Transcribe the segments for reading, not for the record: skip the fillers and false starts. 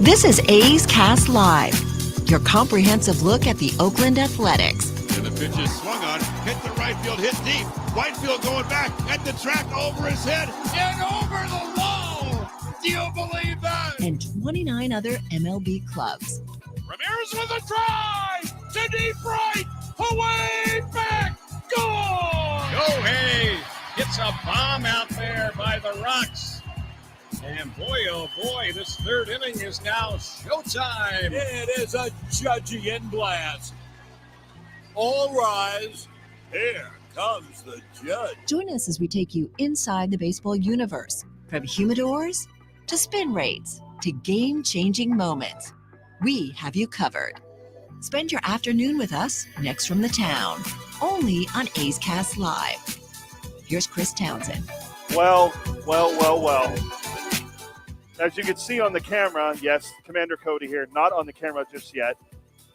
This is A's Cast Live, your comprehensive look at the Oakland Athletics. And the pitch is swung on, hit the right field, hit deep. Whitefield going back at the track, over his head, and over the wall. Do you believe that? And 29 other MLB clubs. Ramirez with a drive to deep right, away back, goal! Hey, it's a bomb out there by the Rocks. And boy, oh boy, this third inning is now showtime. It is a judging blast. All rise. Here comes the judge. Join us as we take you inside the baseball universe, from humidors to spin rates to game-changing moments. We have you covered. Spend your afternoon with us next from the town, only on A's Cast Live. Here's Chris Townsend. Well. As you can see on the camera, yes, Commander Cody here, not on the camera just yet.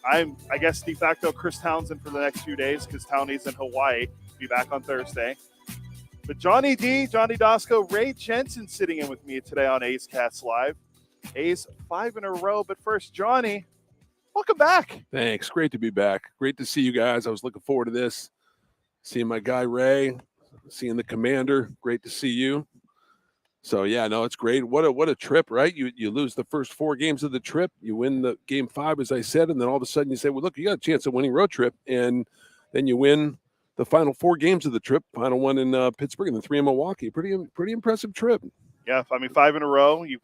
I'm, I guess, de facto Chris Townsend for the next few days because Townie's in Hawaii. Be back on Thursday. But Johnny Doskow, Ray Jensen sitting in with me today on A's Cast Live. A's 5 in a row. But first, Johnny, welcome back. Thanks. Great to be back. Great to see you guys. I was looking forward to this. Seeing my guy Ray, seeing the Commander. Great to see you. So, yeah, no, it's great. What a trip, right? You lose the first 4 games of the trip. You win the game 5, as I said, and then all of a sudden you say, well, look, you got a chance of winning road trip. And then you win the final 4 games of the trip, final one in Pittsburgh and the 3 in Milwaukee. Pretty impressive trip. Yeah, I mean, 5 in a row. You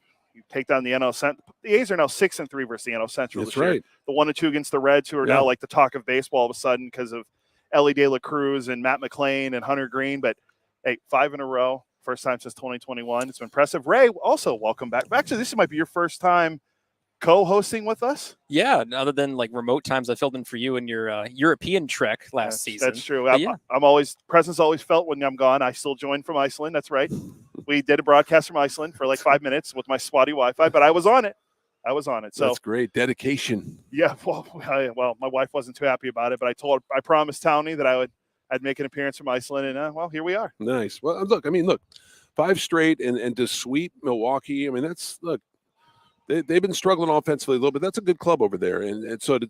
take down the NL Central. The A's are now 6-3 versus the NL Central. That's right. The 1-2 against the Reds, who are now like the talk of baseball all of a sudden because of Ellie De La Cruz and Matt McClain and Hunter Green. But, hey, 5 in a row. First time since 2021. It's been impressive. Ray, also welcome back. Actually, this might be your first time co-hosting with us. Yeah, other than like remote times I filled in for you in your European trek last season. That's true. Yeah. I'm always presence always felt when I'm gone. I still join from Iceland. That's right. We did a broadcast from Iceland for like 5 minutes with my spotty Wi-Fi, but I was on it. So that's great. Dedication. Yeah. Well, my wife wasn't too happy about it, but I promised Townie that I'd make an appearance from Iceland, and well, here we are. Nice. Well, look, 5 straight and to sweep Milwaukee. I mean, they've been struggling offensively a little bit. That's a good club over there, and so to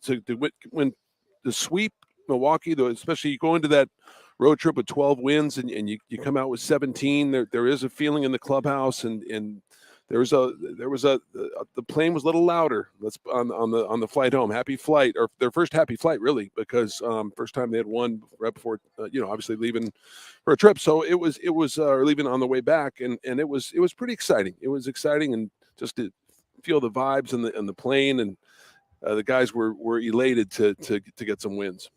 sweep Milwaukee, though, especially you go into that road trip with 12 wins and you come out with 17. There is a feeling in the clubhouse, and the plane was a little louder. That's on the flight home. Happy flight, or their first happy flight, really, because first time they had won right before, obviously leaving for a trip. So it was leaving on the way back, and it was pretty exciting. It was exciting, and just to feel the vibes and the plane, and the guys were elated to get some wins.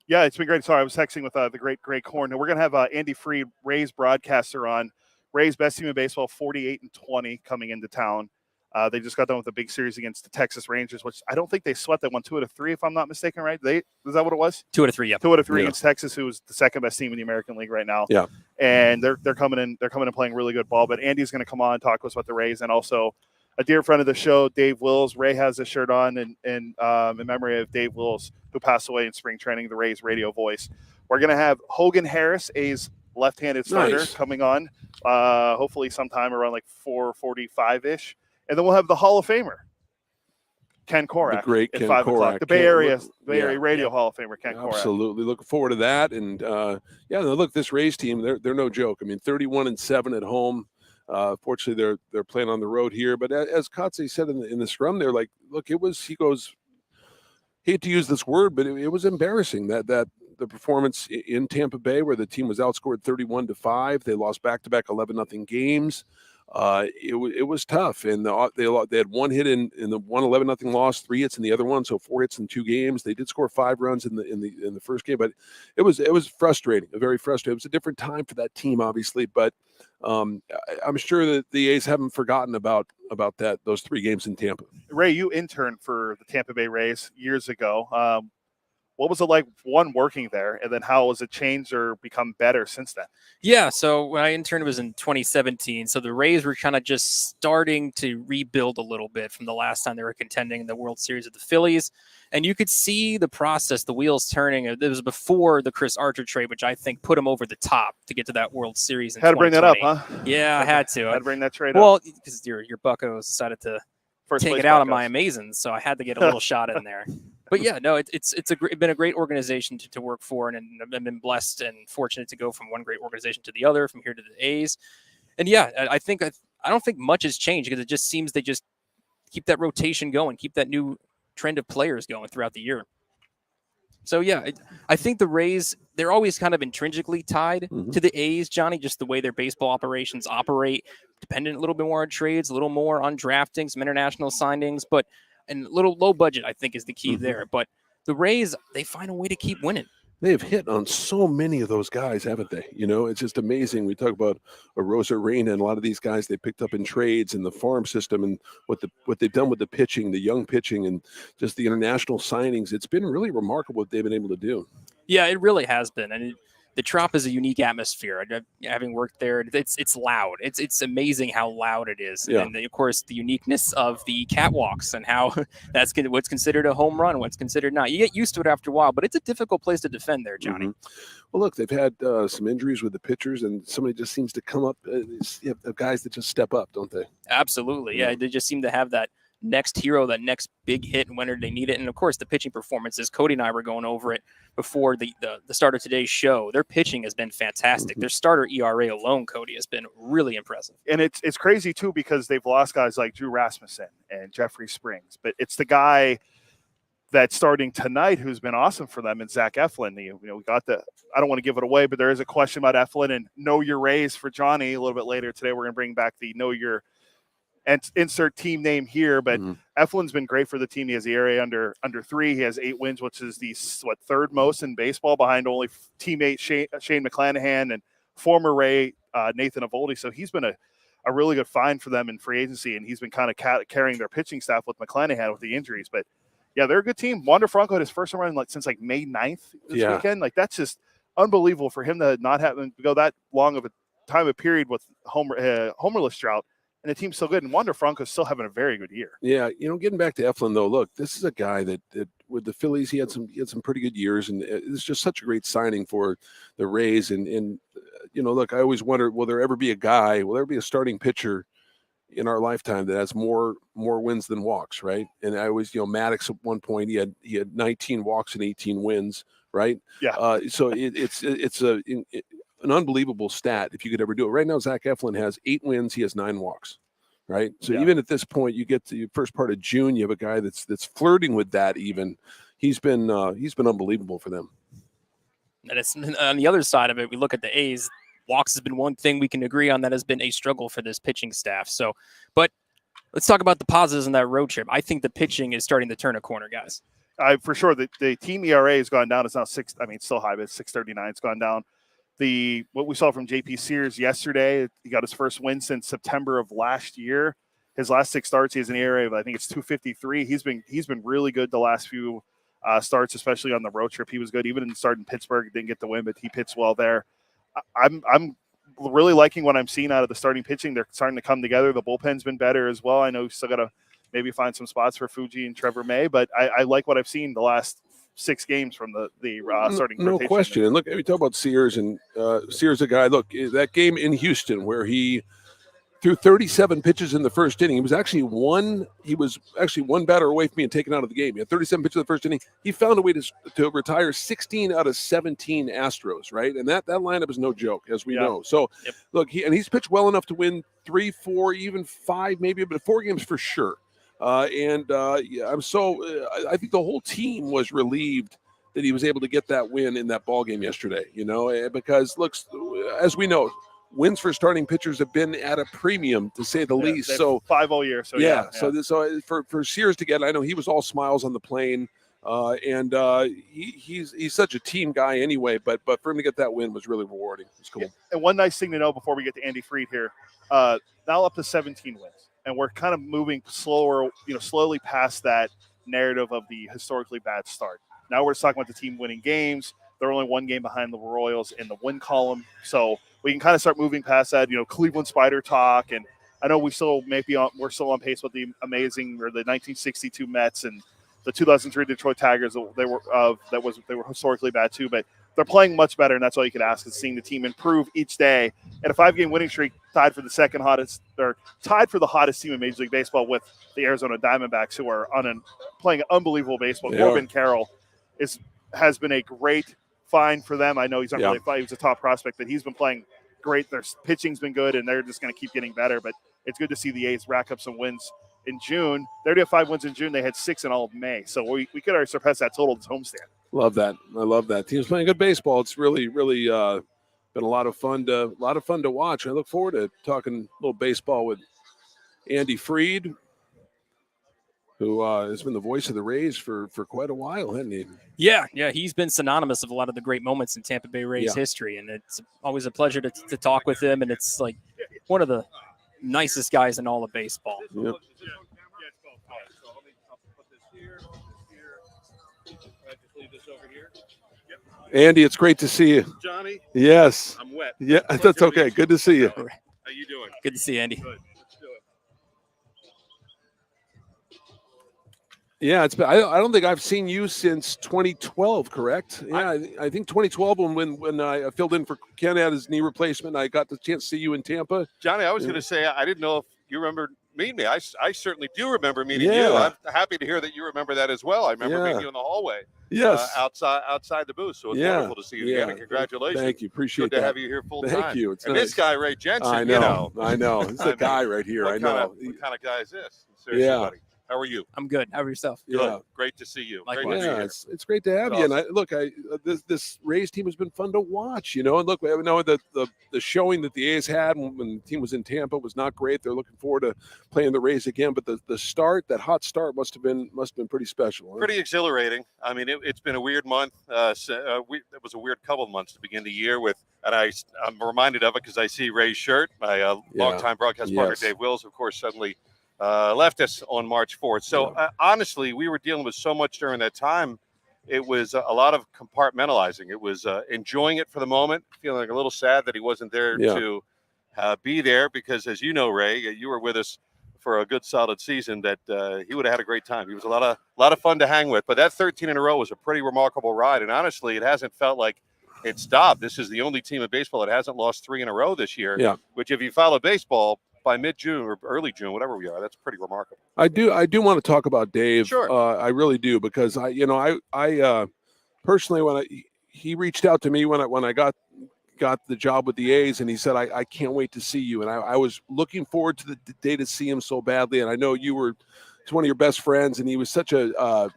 Yeah, it's been great. Sorry, I was texting with the great Greg Horn. We're gonna have Andy Freed, Rays broadcaster, on. Rays best team in baseball, 48-20 coming into town. They just got done with a big series against the Texas Rangers, which I don't think they swept. They won 2 out of 3, if I'm not mistaken, right? Is that what it was? 2 out of 3, yeah. 2 out of 3 against Texas, who is the second best team in the American League right now. Yeah. And they're coming in playing really good ball. But Andy's going to come on and talk to us about the Rays, and also a dear friend of the show, Dave Wills. Ray has a shirt on in memory of Dave Wills, who passed away in spring training, the Rays radio voice. We're going to have Hogan Harris, A's left-handed starter, coming on, hopefully sometime around like 4:45-ish. And then we'll have the Hall of Famer, Ken Korak, the great at Ken 5 Korak. o'clock. The Bay Area Radio Hall of Famer, Ken Korak. Absolutely. Looking forward to that. And, look, this Rays team, they're no joke. I mean, 31-7 at home. Fortunately, they're playing on the road here. But as Kotze said in the scrum, they're like, look, he goes, hate to use this word, but it was embarrassing that the performance in Tampa Bay, where the team was outscored 31-5. They lost back-to-back 11-0 games. It was tough, and they had 1 hit in the 11-0 loss, 3 hits in the other one, so 4 hits in 2 games. They did score 5 runs in the first game, but it was frustrating, very frustrating. It was a different time for that team, obviously, but I'm sure that the A's haven't forgotten about those 3 games in Tampa. Ray, you interned for the Tampa Bay Rays years ago. what was it like, one, working there, and then how has it changed or become better since then? Yeah, so when I interned, it was in 2017. So the Rays were kind of just starting to rebuild a little bit from the last time they were contending in the World Series with the Phillies. And you could see the process, the wheels turning. It was before the Chris Archer trade, which I think put him over the top to get to that World Series in Had to bring that up, huh? Yeah, I had to. Had to bring that trade up. Well, because your Buccos decided to First take place it out Buccos. on my Amazons, so I had to get a little shot in there. But yeah, no, it's been a great organization to work for, and I've been blessed and fortunate to go from one great organization to the other, from here to the A's. And yeah, I don't think much has changed, because it just seems they just keep that rotation going, keep that new trend of players going throughout the year. So yeah, I think the Rays, they're always kind of intrinsically tied to the A's, Johnny, just the way their baseball operations operate, dependent a little bit more on trades, a little more on drafting, some international signings, but and a little low budget, I think, is the key there. But the Rays, they find a way to keep winning. They have hit on so many of those guys, haven't they? You know, it's just amazing. We talk about Rosa Reina and a lot of these guys they picked up in trades and the farm system, and what they've done with the pitching, the young pitching, and just the international signings. It's been really remarkable what they've been able to do. Yeah, it really has been. And the Trop is a unique atmosphere. Having worked there, it's loud. It's amazing how loud it is. Yeah. And of course, the uniqueness of the catwalks and how that's what's considered a home run, what's considered not. You get used to it after a while, but it's a difficult place to defend there, Johnny. Well, look, they've had some injuries with the pitchers, and somebody just seems to come up. You have guys that just step up, don't they? Absolutely. Yeah, they just seem to have that next hero, that next big hit when they need it. And of course, the pitching performances. Cody and I were going over it before the start of today's show. Their pitching has been fantastic. Their starter ERA alone, Cody, has been really impressive. And it's crazy too, because they've lost guys like Drew Rasmussen and Jeffrey Springs, but it's the guy that's starting tonight who's been awesome for them, and Zach Eflin. We got I don't want to give it away, but there is a question about Eflin and know your Rays for Johnny a little bit later today. We're going to bring back the know your and insert team name here, but Eflin's been great for the team. He has the ERA under 3. He has 8 wins, which is the third most in baseball, behind only teammate Shane McClanahan and former Ray Nathan Eovaldi. So he's been a really good find for them in free agency, and he's been kind of carrying their pitching staff with McClanahan with the injuries. But yeah, they're a good team. Wander Franco had his first run since May 9th this weekend. That's just unbelievable for him to not have to go that long of a time of period with homerless drought. And the team's still good, and Wander Franco's still having a very good year. Yeah, getting back to Eflin though, look, this is a guy that with the Phillies, he had some pretty good years, and it's just such a great signing for the Rays. And look, I always wonder, will there be a starting pitcher in our lifetime that has more wins than walks, right? And I always, Maddox at one point he had 19 walks and 18 wins, right? Yeah. So it's an unbelievable stat if you could ever do it. Right now, Zach Eflin has 8 wins. He has 9 walks, right? So even at this point, you get to the first part of June, you have a guy that's flirting with that even. He's been unbelievable for them. And it's on the other side of it, we look at the A's. Walks has been one thing we can agree on that has been a struggle for this pitching staff. So, but let's talk about the positives in that road trip. I think the pitching is starting to turn a corner, guys. For sure. The team ERA has gone down. It's now 6. I mean, it's still high, but it's 6.39. It's gone down. What we saw from JP Sears yesterday, he got his first win since September of last year. His last 6 starts, he has an ERA of, I think it's 2.53. He's been really good the last few starts, especially on the road trip. He was good. Even in starting Pittsburgh, didn't get the win, but he pitched well there. I'm really liking what I'm seeing out of the starting pitching. They're starting to come together. The bullpen's been better as well. I know we still got to maybe find some spots for Fuji and Trevor May, but I like what I've seen the last 6 games from the starting no rotation. Question. And look, we talk about Sears, and Sears, a guy, look, that game in Houston where he threw 37 pitches in the first inning. He was actually one batter away from being taken out of the game. He had 37 pitches in the first inning. He found a way to retire 16 out of 17 Astros, right? And that lineup is no joke, as we know. So look, he's pitched well enough to win 3, 4, even 5, maybe, but 4 games for sure. I think the whole team was relieved that he was able to get that win in that ball game yesterday, because look, as we know, wins for starting pitchers have been at a premium, to say the least. So 5 all year. So So for Sears to get, I know he was all smiles on the plane, and he's such a team guy anyway. But for him to get that win was really rewarding. It's cool. Yeah. And one nice thing to know before we get to Andy Fried here, now up to 17 wins, and we're kind of moving slowly past that narrative of the historically bad start. Now we're just talking about the team winning games. They're only one game behind the Royals in the win column. So we can kind of start moving past that, Cleveland Spider talk. And I know we're still on pace with the amazing, or the 1962 Mets and the 2003 Detroit Tigers. They were historically bad too, but they're playing much better, and that's all you can ask, is seeing the team improve each day. And a 5-game winning streak tied for the hottest team in Major League Baseball with the Arizona Diamondbacks, who are playing unbelievable baseball. Corbin Carroll has been a great find for them. I know he's not really he was a top prospect, but he's been playing great. Their pitching's been good, and they're just going to keep getting better. But it's good to see the A's rack up some wins in June. They already have 5 wins in June. They had 6 in all of May. So we could already surpass that total this homestand. Love that. I love that. Team's playing good baseball. It's really, really been a lot of fun to watch. I look forward to talking a little baseball with Andy Freed, who has been the voice of the Rays for quite a while, hasn't he? Yeah, he's been synonymous of a lot of the great moments in Tampa Bay Rays history, and it's always a pleasure to talk with him, and it's like one of the nicest guys in all of baseball. Yep. Andy, it's great to see you. Johnny? Yes. I'm wet. Yeah, that's okay. Good to see you. How you doing? Good to see you, Andy. Good. Let's do it. Yeah, it's been, I don't think I've seen you since 2012, correct? Yeah, I think 2012 when I filled in for Ken had his knee replacement. I got the chance to see you in Tampa. Johnny, I was going to say, I didn't know if you remember meeting me. I certainly do remember meeting you. I'm happy to hear that you remember that as well. I remember meeting you in the hallway. Yes. Outside the booth. So it's wonderful to see you again, and congratulations. Thank you. Appreciate Good to have you here full time. Thank you. It's and nice. This guy, Ray Jensen, I know. He's the guy right here. What kind of guy is this? Seriously, buddy. How are you? I'm good. How are yourself? Good. Great to see you. Likewise. Great to be here. It's great to have you. And this Rays team has been fun to watch. And look, I know the showing that the A's had when the team was in Tampa was not great. They're looking forward to playing the Rays again. But the start, that hot start, must have been pretty special. Huh? Pretty exhilarating. I mean, it's been a weird month. It was a weird couple of months to begin the year with. And I'm reminded of it because I see Ray's shirt. My longtime broadcast partner, Dave Wills, of course, suddenly left us on March 4th. So honestly, we were dealing with so much during that time. It was a lot of compartmentalizing. It was enjoying it for the moment, feeling a little sad that he wasn't there to be there because, as you know, Ray, you were with us for a good solid season, that he would have had a great time. He was a lot of fun to hang with. But that 13 in a row was a pretty remarkable ride. And honestly, it hasn't felt like it stopped. This is the only team in baseball that hasn't lost 3 in a row this year, which if you follow baseball, by mid-June or early June, whatever we are, that's pretty remarkable. I do want to talk about Dave. Sure. I really do, because I personally, when he reached out to me when I got the job with the A's, and he said, I can't wait to see you. And I was looking forward to the day to see him so badly. And I know it's one of your best friends, and he was such a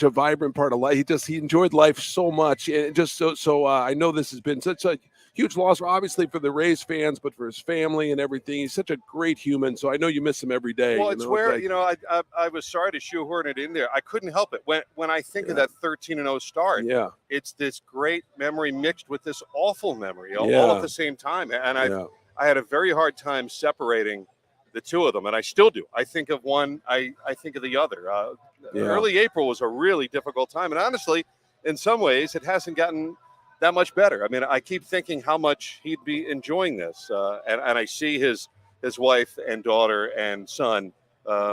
vibrant part of life. He enjoyed life so much. And just so I know this has been such a huge loss, obviously, for the Rays fans, but for his family and everything. He's such a great human. So I know you miss him every day. Well, it's I was sorry to shoehorn it in there. I couldn't help it. When I think of that 13-0 start, it's this great memory mixed with this awful memory all at the same time. And I had a very hard time separating the two of them, and I still do. I think of one, I think of the other. Early April was a really difficult time, and honestly, in some ways, it hasn't gotten that much better. I mean, I keep thinking how much he'd be enjoying this, and I see his wife and daughter and son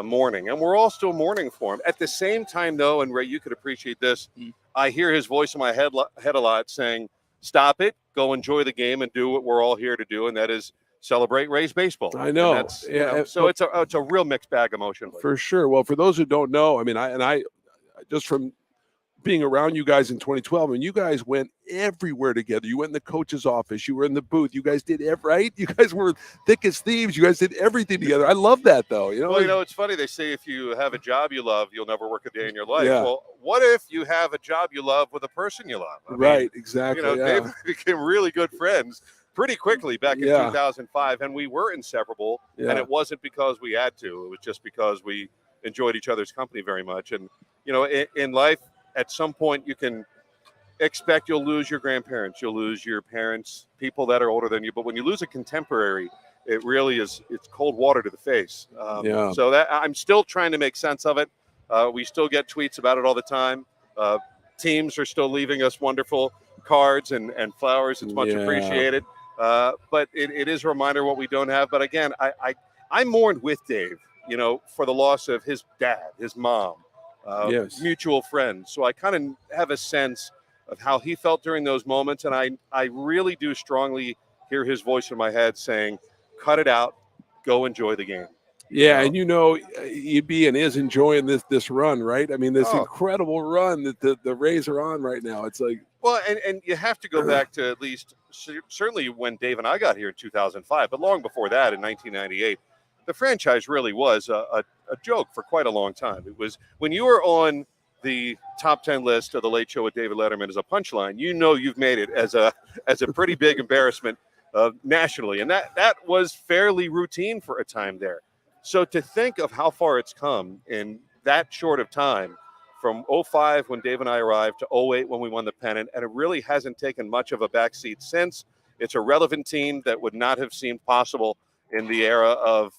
mourning, and we're all still mourning for him. At the same time, though, and Ray, you could appreciate this, I hear his voice in my head a lot saying, "Stop it, go enjoy the game, and do what we're all here to do, and that is celebrate Rays baseball." I know. So it's a real mixed bag emotionally. For sure. Well, for those who don't know, I mean, I just from being around you guys in 2012, and you guys went everywhere together. You went in the coach's office. You were in the booth. You guys did right. You guys were thick as thieves. You guys did everything together. I love that, though. Well, it's funny. They say if you have a job you love, you'll never work a day in your life. Yeah. Well, what if you have a job you love with a person you love? I mean, exactly. They became really good friends pretty quickly back in 2005, and we were inseparable. And it wasn't because we had to. It was just because we enjoyed each other's company very much. And in life, at some point, you can expect you'll lose your grandparents, you'll lose your parents, people that are older than you. But when you lose a contemporary, it really it's cold water to the face. So that I'm still trying to make sense of it. We still get tweets about it all the time. Teams are still leaving us wonderful cards and flowers. It's much appreciated. But it is a reminder what we don't have. But again, I mourned with Dave, for the loss of his dad, his mom, mutual friends. So I kind of have a sense of how he felt during those moments. And I really do strongly hear his voice in my head saying, cut it out, go enjoy the game. Yeah, and EB and is enjoying this run, right? I mean, this incredible run that the Rays are on right now. It's like, well, and you have to go back to at least certainly when Dave and I got here in 2005, but long before that in 1998, the franchise really was a joke for quite a long time. It was when you were on the top 10 list of the Late Show with David Letterman as a punchline, you've made it as a pretty big embarrassment nationally, and that was fairly routine for a time there. So to think of how far it's come in that short of time, from 05 when Dave and I arrived to 08 when we won the pennant, and it really hasn't taken much of a backseat since. It's a relevant team that would not have seemed possible in the era of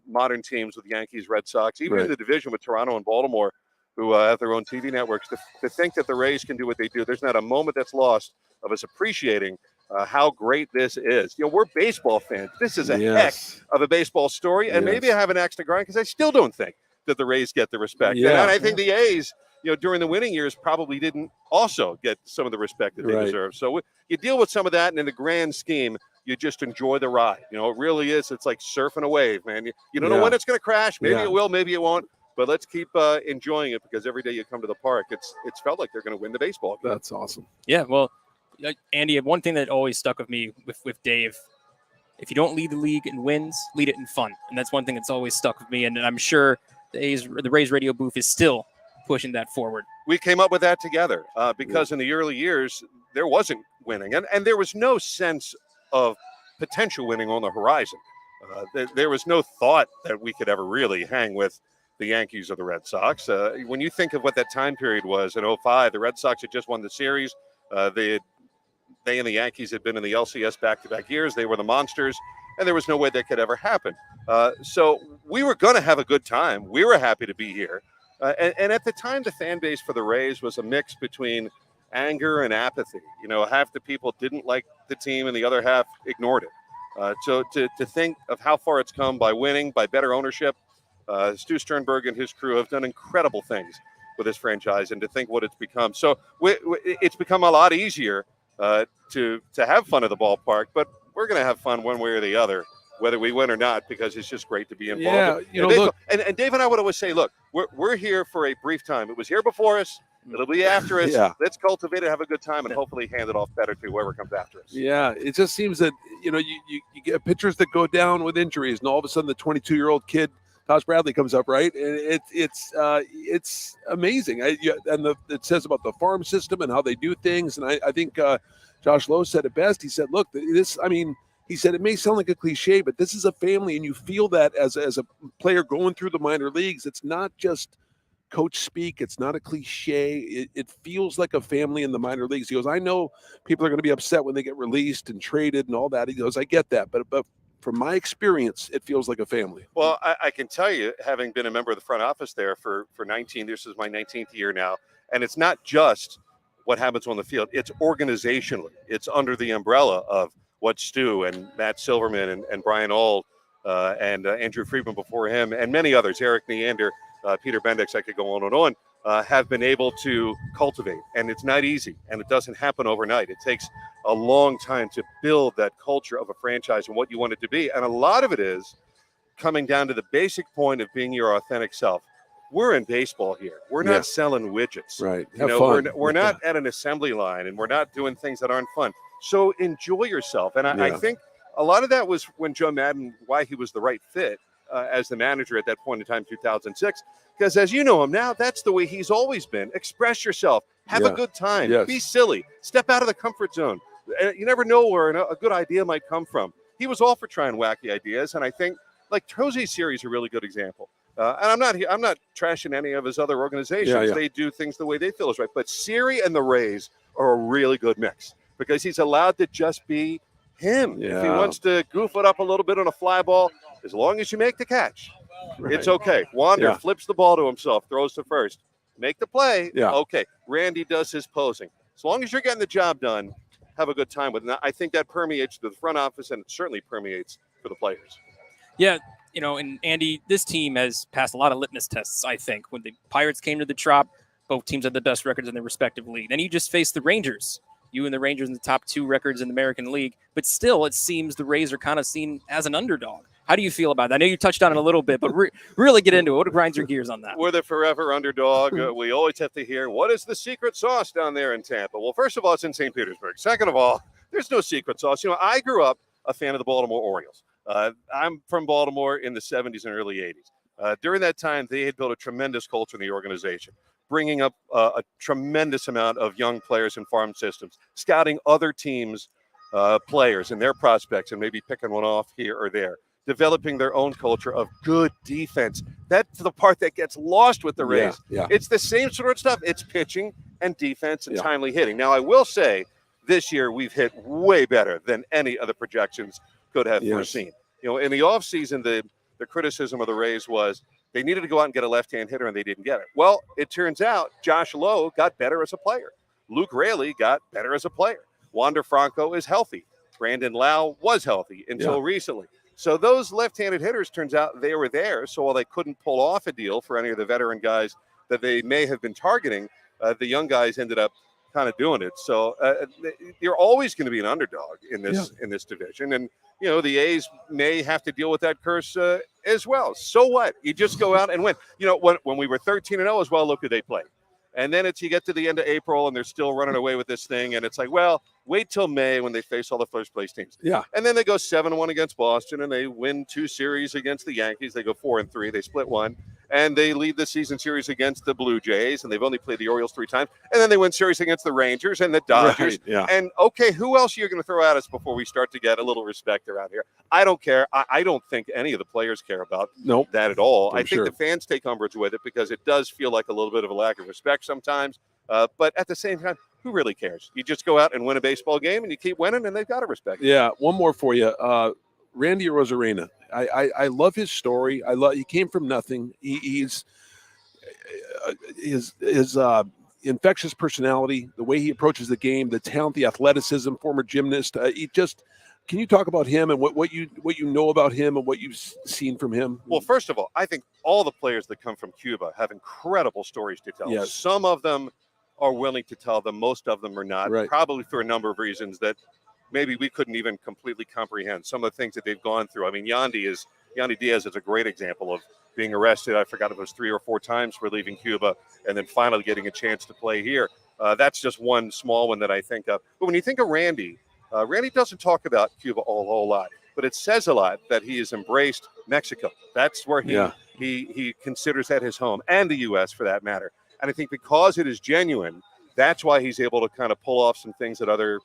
modern teams with Yankees, Red Sox, even in the division with Toronto and Baltimore, who have their own TV networks. To think that the Rays can do what they do, there's not a moment that's lost of us appreciating how great this is. We're baseball fans. This is a heck of a baseball story, and maybe I have an axe to grind because I still don't think that the Rays get the respect. And I think the A's, during the winning years probably didn't also get some of the respect that they deserve. So you deal with some of that, and in the grand scheme, you just enjoy the ride. It really is. It's like surfing a wave, man. You don't know when it's going to crash. Maybe it will, maybe it won't. But let's keep enjoying it, because every day you come to the park, it's felt like they're going to win the baseball game. That's awesome. Yeah, well, Andy, one thing that always stuck with me with Dave, if you don't lead the league in wins, lead it in fun. And that's one thing that's always stuck with me. And I'm sure the Rays radio booth is still pushing that forward. We came up with that together because in the early years, there wasn't winning. And there was no sense of potential winning on the horizon. There was no thought that we could ever really hang with the Yankees or the Red Sox. When you think of what that time period was in 05, the Red Sox had just won the series. They and the Yankees had been in the LCS back-to-back years. They were the monsters, and there was no way that could ever happen. So we were going to have a good time. We were happy to be here. And at the time, the fan base for the Rays was a mix between anger and apathy. Half the people didn't like the team, and the other half ignored it. So to think of how far it's come by winning, by better ownership, Stu Sternberg and his crew have done incredible things with this franchise, and to think what it's become. So it's become a lot easier to have fun at the ballpark, but we're going to have fun one way or the other, whether we win or not, because it's just great to be involved. Yeah, look, and Dave and I would always say, look, we're here for a brief time. It was here before us. It'll be after us. Let's cultivate it, have a good time, and hopefully hand it off better to whoever comes after us. Yeah, it just seems that, you get pitchers that go down with injuries, and all of a sudden the 22-year-old kid, Tosh Bradley, comes up, right? And it's amazing. It says about the farm system and how they do things. And I think Josh Lowe said it best. He said, look, he said, it may sound like a cliche, but this is a family, and you feel that as a player going through the minor leagues. It's not just coach speak. It's not a cliche. It feels like a family in the minor leagues. He goes, I know people are going to be upset when they get released and traded and all that. He goes, I get that. But from my experience, it feels like a family. Well, I can tell you, having been a member of the front office there for 19, this is my 19th year now, and it's not just what happens on the field. It's organizationally. It's under the umbrella of what Stu and Matt Silverman and Brian Auld and Andrew Friedman before him, and many others, Eric Neander, Peter Bendix, I could go on and on, have been able to cultivate. And it's not easy, and it doesn't happen overnight. It takes a long time to build that culture of a franchise and what you want it to be. And a lot of it is coming down to the basic point of being your authentic self. We're in baseball here. We're not selling widgets. Right. We're not at an assembly line, and we're not doing things that aren't fun. So enjoy yourself. And I think a lot of that was when Joe Madden, why he was the right fit as the manager at that point in time, 2006. Because as you know him now, that's the way he's always been. Express yourself. Have a good time. Yes. Be silly. Step out of the comfort zone. You never know where a good idea might come from. He was all for trying wacky ideas, and I think like Jose's series is a really good example. And I'm not trashing any of his other organizations. They do things the way they feel is right. But Siri and the Rays are a really good mix because he's allowed to just be him. Yeah. If he wants to goof it up a little bit on a fly ball, as long as you make the catch, it's okay. Wander flips the ball to himself, throws to first. make the play. Yeah. Okay, Randy does his posing. As long as you're getting the job done, have a good time with it. And I think that permeates to the front office, and it certainly permeates for the players. Yeah, and Andy, this team has passed a lot of litmus tests, I think. When the Pirates came to the Trop, both teams had the best records in their respective league. Then you just faced the Rangers. You and the Rangers in the top 2 records in the American League. But still, it seems the Rays are kind of seen as an underdog. How do you feel about that? I know you touched on it a little bit, but really get into it. What grinds your gears on that? We're the forever underdog. We always have to hear, what is the secret sauce down there in Tampa? Well, first of all, it's in St. Petersburg. Second of all, there's no secret sauce. I grew up a fan of the Baltimore Orioles. I'm from Baltimore in the 70s and early 80s. During that time, they had built a tremendous culture in the organization, bringing up a tremendous amount of young players in farm systems, scouting other teams' players and their prospects and maybe picking one off here or there, developing their own culture of good defense. That's the part that gets lost with the Rays. Yeah. It's the same sort of stuff. It's pitching and defense and timely hitting. Now, I will say this year we've hit way better than any of the projections could have foreseen. In the offseason, the criticism of the Rays was they needed to go out and get a left-hand hitter, and they didn't get it. Well, it turns out Josh Lowe got better as a player. Luke Raley got better as a player. Wander Franco is healthy. Brandon Lau was healthy until recently. So those left-handed hitters, turns out they were there. So while they couldn't pull off a deal for any of the veteran guys that they may have been targeting, the young guys ended up kind of doing it. So you're always going to be an underdog in this division. And, the A's may have to deal with that curse as well. So what? You just go out and win. When we were 13-0 as well, look who they played. And then you get to the end of April and they're still running away with this thing. And it's like, well, wait till May when they face all the first place teams. Yeah. And then they go 7-1 against Boston and they win 2 series against the Yankees. They go 4-3. They split 1. And they lead the season series against the Blue Jays. And they've only played the Orioles 3 times. And then they win series against the Rangers and the Dodgers. Right, yeah. And okay, who else are you going to throw at us before we start to get a little respect around here? I don't care. I don't think any of the players care about that at all. I think the fans take umbrage with it because it does feel like a little bit of a lack of respect sometimes. But at the same time, who really cares? You just go out and win a baseball game and you keep winning and they've got to respect it. Yeah, one more for you. Randy Arozarena. I love his story. He came from nothing. He's his infectious personality, the way he approaches the game, the talent, the athleticism, former gymnast. Can you talk about him and what you know about him and what you've seen from him? Well, first of all, I think all the players that come from Cuba have incredible stories to tell. Yes. Some of them are willing to tell them. Most of them are not, probably for a number of reasons that maybe we couldn't even completely comprehend. Some of the things that they've gone through. I mean, Yandy Diaz is a great example of being arrested. I forgot if it was 3 or 4 times for leaving Cuba and then finally getting a chance to play here. That's just one small one that I think of. But when you think of Randy, Randy doesn't talk about Cuba a whole lot, but it says a lot that he has embraced Mexico. That's where he considers that his home, and the U.S. for that matter. And I think because it is genuine, that's why he's able to kind of pull off some things that other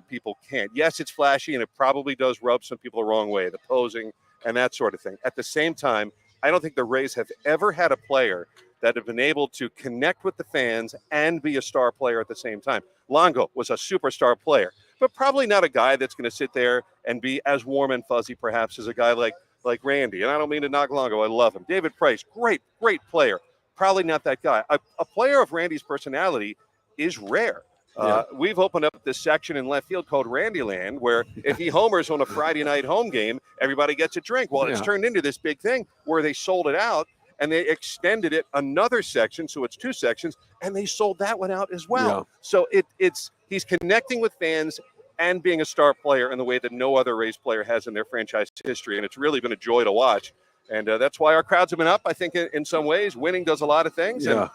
people can't. Yes, it's flashy, and it probably does rub some people the wrong way, the posing and that sort of thing. At the same time, I don't think the Rays have ever had a player that have been able to connect with the fans and be a star player at the same time. Longo was a superstar player, but probably not a guy that's going to sit there and be as warm and fuzzy perhaps as a guy like Randy. And I don't mean to knock Longo. I love him. David Price, great player. Probably not that guy. A player of Randy's personality is rare. We've opened up this section in left field called Randyland, where if he homers on a Friday night home game, everybody gets a drink. Well, it's turned into this big thing where they sold it out and they extended it another section, so it's 2 sections, and they sold that one out as well. Yeah. So he's connecting with fans and being a star player in the way that no other Rays player has in their franchise history, and it's really been a joy to watch. And that's why our crowds have been up, I think, in some ways. Winning does a lot of things, and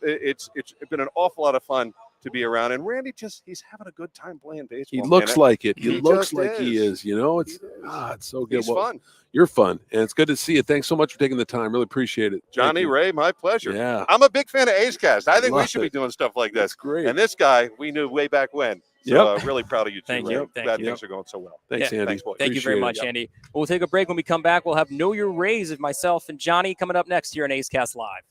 it's been an awful lot of fun to be around. And Randy he's having a good time playing baseball. He looks like it. He looks like is. he is. It's so good. He's fun. You're fun, and it's good to see you. Thanks so much for taking the time. Really appreciate it. Johnny, Ray, my pleasure. Yeah. I'm a big fan of A's Cast. I think we should be doing stuff like this. That's great. And this guy we knew way back when. So really proud of you too. Thank you. Glad things are going so well. Thanks, Andy. Thanks, boys. Thank you very much, Andy. We'll take a break. When we come back, we'll have Know Your Rays of myself and Johnny coming up next here on A's Cast Live.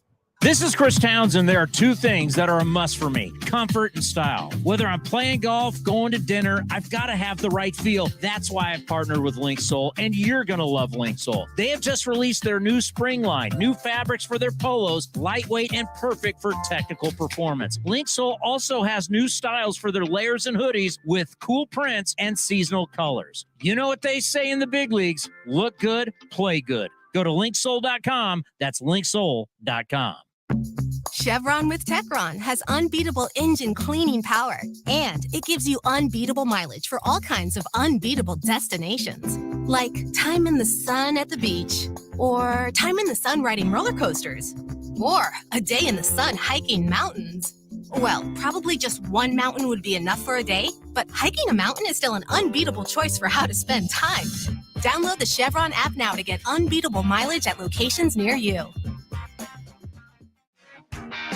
This is Chris Townsend. There are two things that are a must for me: comfort and style. Whether I'm playing golf, going to dinner, I've got to have the right feel. That's why I've partnered with Linksole, and you're going to love Linksole. They have just released their new spring line, new fabrics for their polos, lightweight and perfect for technical performance. Linksole also has new styles for their layers and hoodies with cool prints and seasonal colors. You know what they say in the big leagues: look good, play good. Go to linksole.com. That's linksole.com. Chevron with Techron has unbeatable engine cleaning power, and it gives you unbeatable mileage for all kinds of unbeatable destinations, like time in the sun at the beach, or time in the sun riding roller coasters, or a day in the sun hiking mountains. Well, probably just one mountain would be enough for a day, but hiking a mountain is still an unbeatable choice for how to spend time. Download the Chevron app now to get unbeatable mileage at locations near you.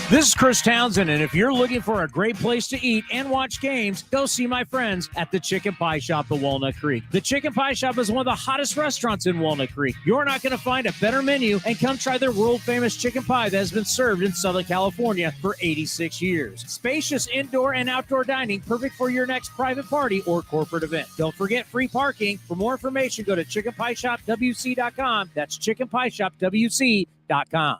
This is Chris Townsend, and if you're looking for a great place to eat and watch games, go see my friends at the Chicken Pie Shop at Walnut Creek. The Chicken Pie Shop is one of the hottest restaurants in Walnut Creek. You're not going to find a better menu, and come try their world-famous chicken pie that has been served in Southern California for 86 years. Spacious indoor and outdoor dining, perfect for your next private party or corporate event. Don't forget free parking. For more information, go to chickenpieshopwc.com. That's chickenpieshopwc.com.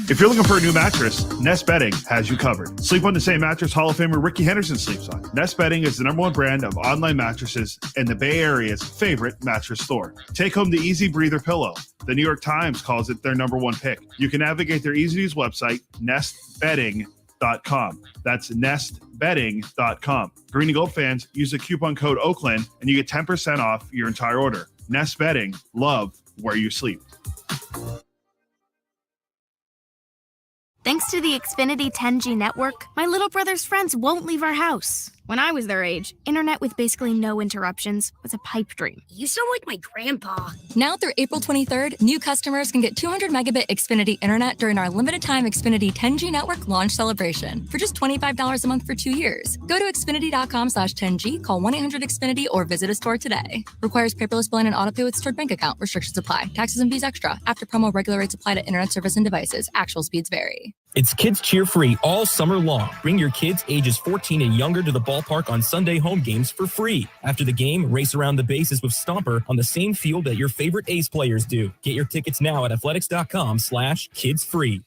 If you're looking for a new mattress, Nest Bedding has you covered. Sleep on the same mattress Hall of Famer Ricky Henderson sleeps on. Nest Bedding is the #1 brand of online mattresses and the Bay Area's favorite mattress store. Take home the Easy Breather pillow. The New York Times calls it their #1 pick. You can navigate their easy-to-use website, nestbedding.com. That's nestbedding.com. Green and Gold fans, use the coupon code Oakland and you get 10% off your entire order. Nest Bedding, love where you sleep. Thanks to the Xfinity 10G network, my little brother's friends won't leave our house. When I was their age, internet with basically no interruptions was a pipe dream. You sound like my grandpa. Now through April 23rd, new customers can get 200 megabit Xfinity internet during our limited time Xfinity 10G network launch celebration for just $25 a month for 2 years. Go to Xfinity.com/10G, call 1-800-XFINITY, or visit a store today. Requires paperless billing and autopay with stored bank account. Restrictions apply. Taxes and fees extra. After promo, regular rates apply to internet service and devices. Actual speeds vary. It's Kids Cheer Free all summer long. Bring your kids ages 14 and younger to the ballpark on Sunday home games for free. After the game, race around the bases with Stomper on the same field that your favorite A's players do. Get your tickets now at athletics.com/kidsfree.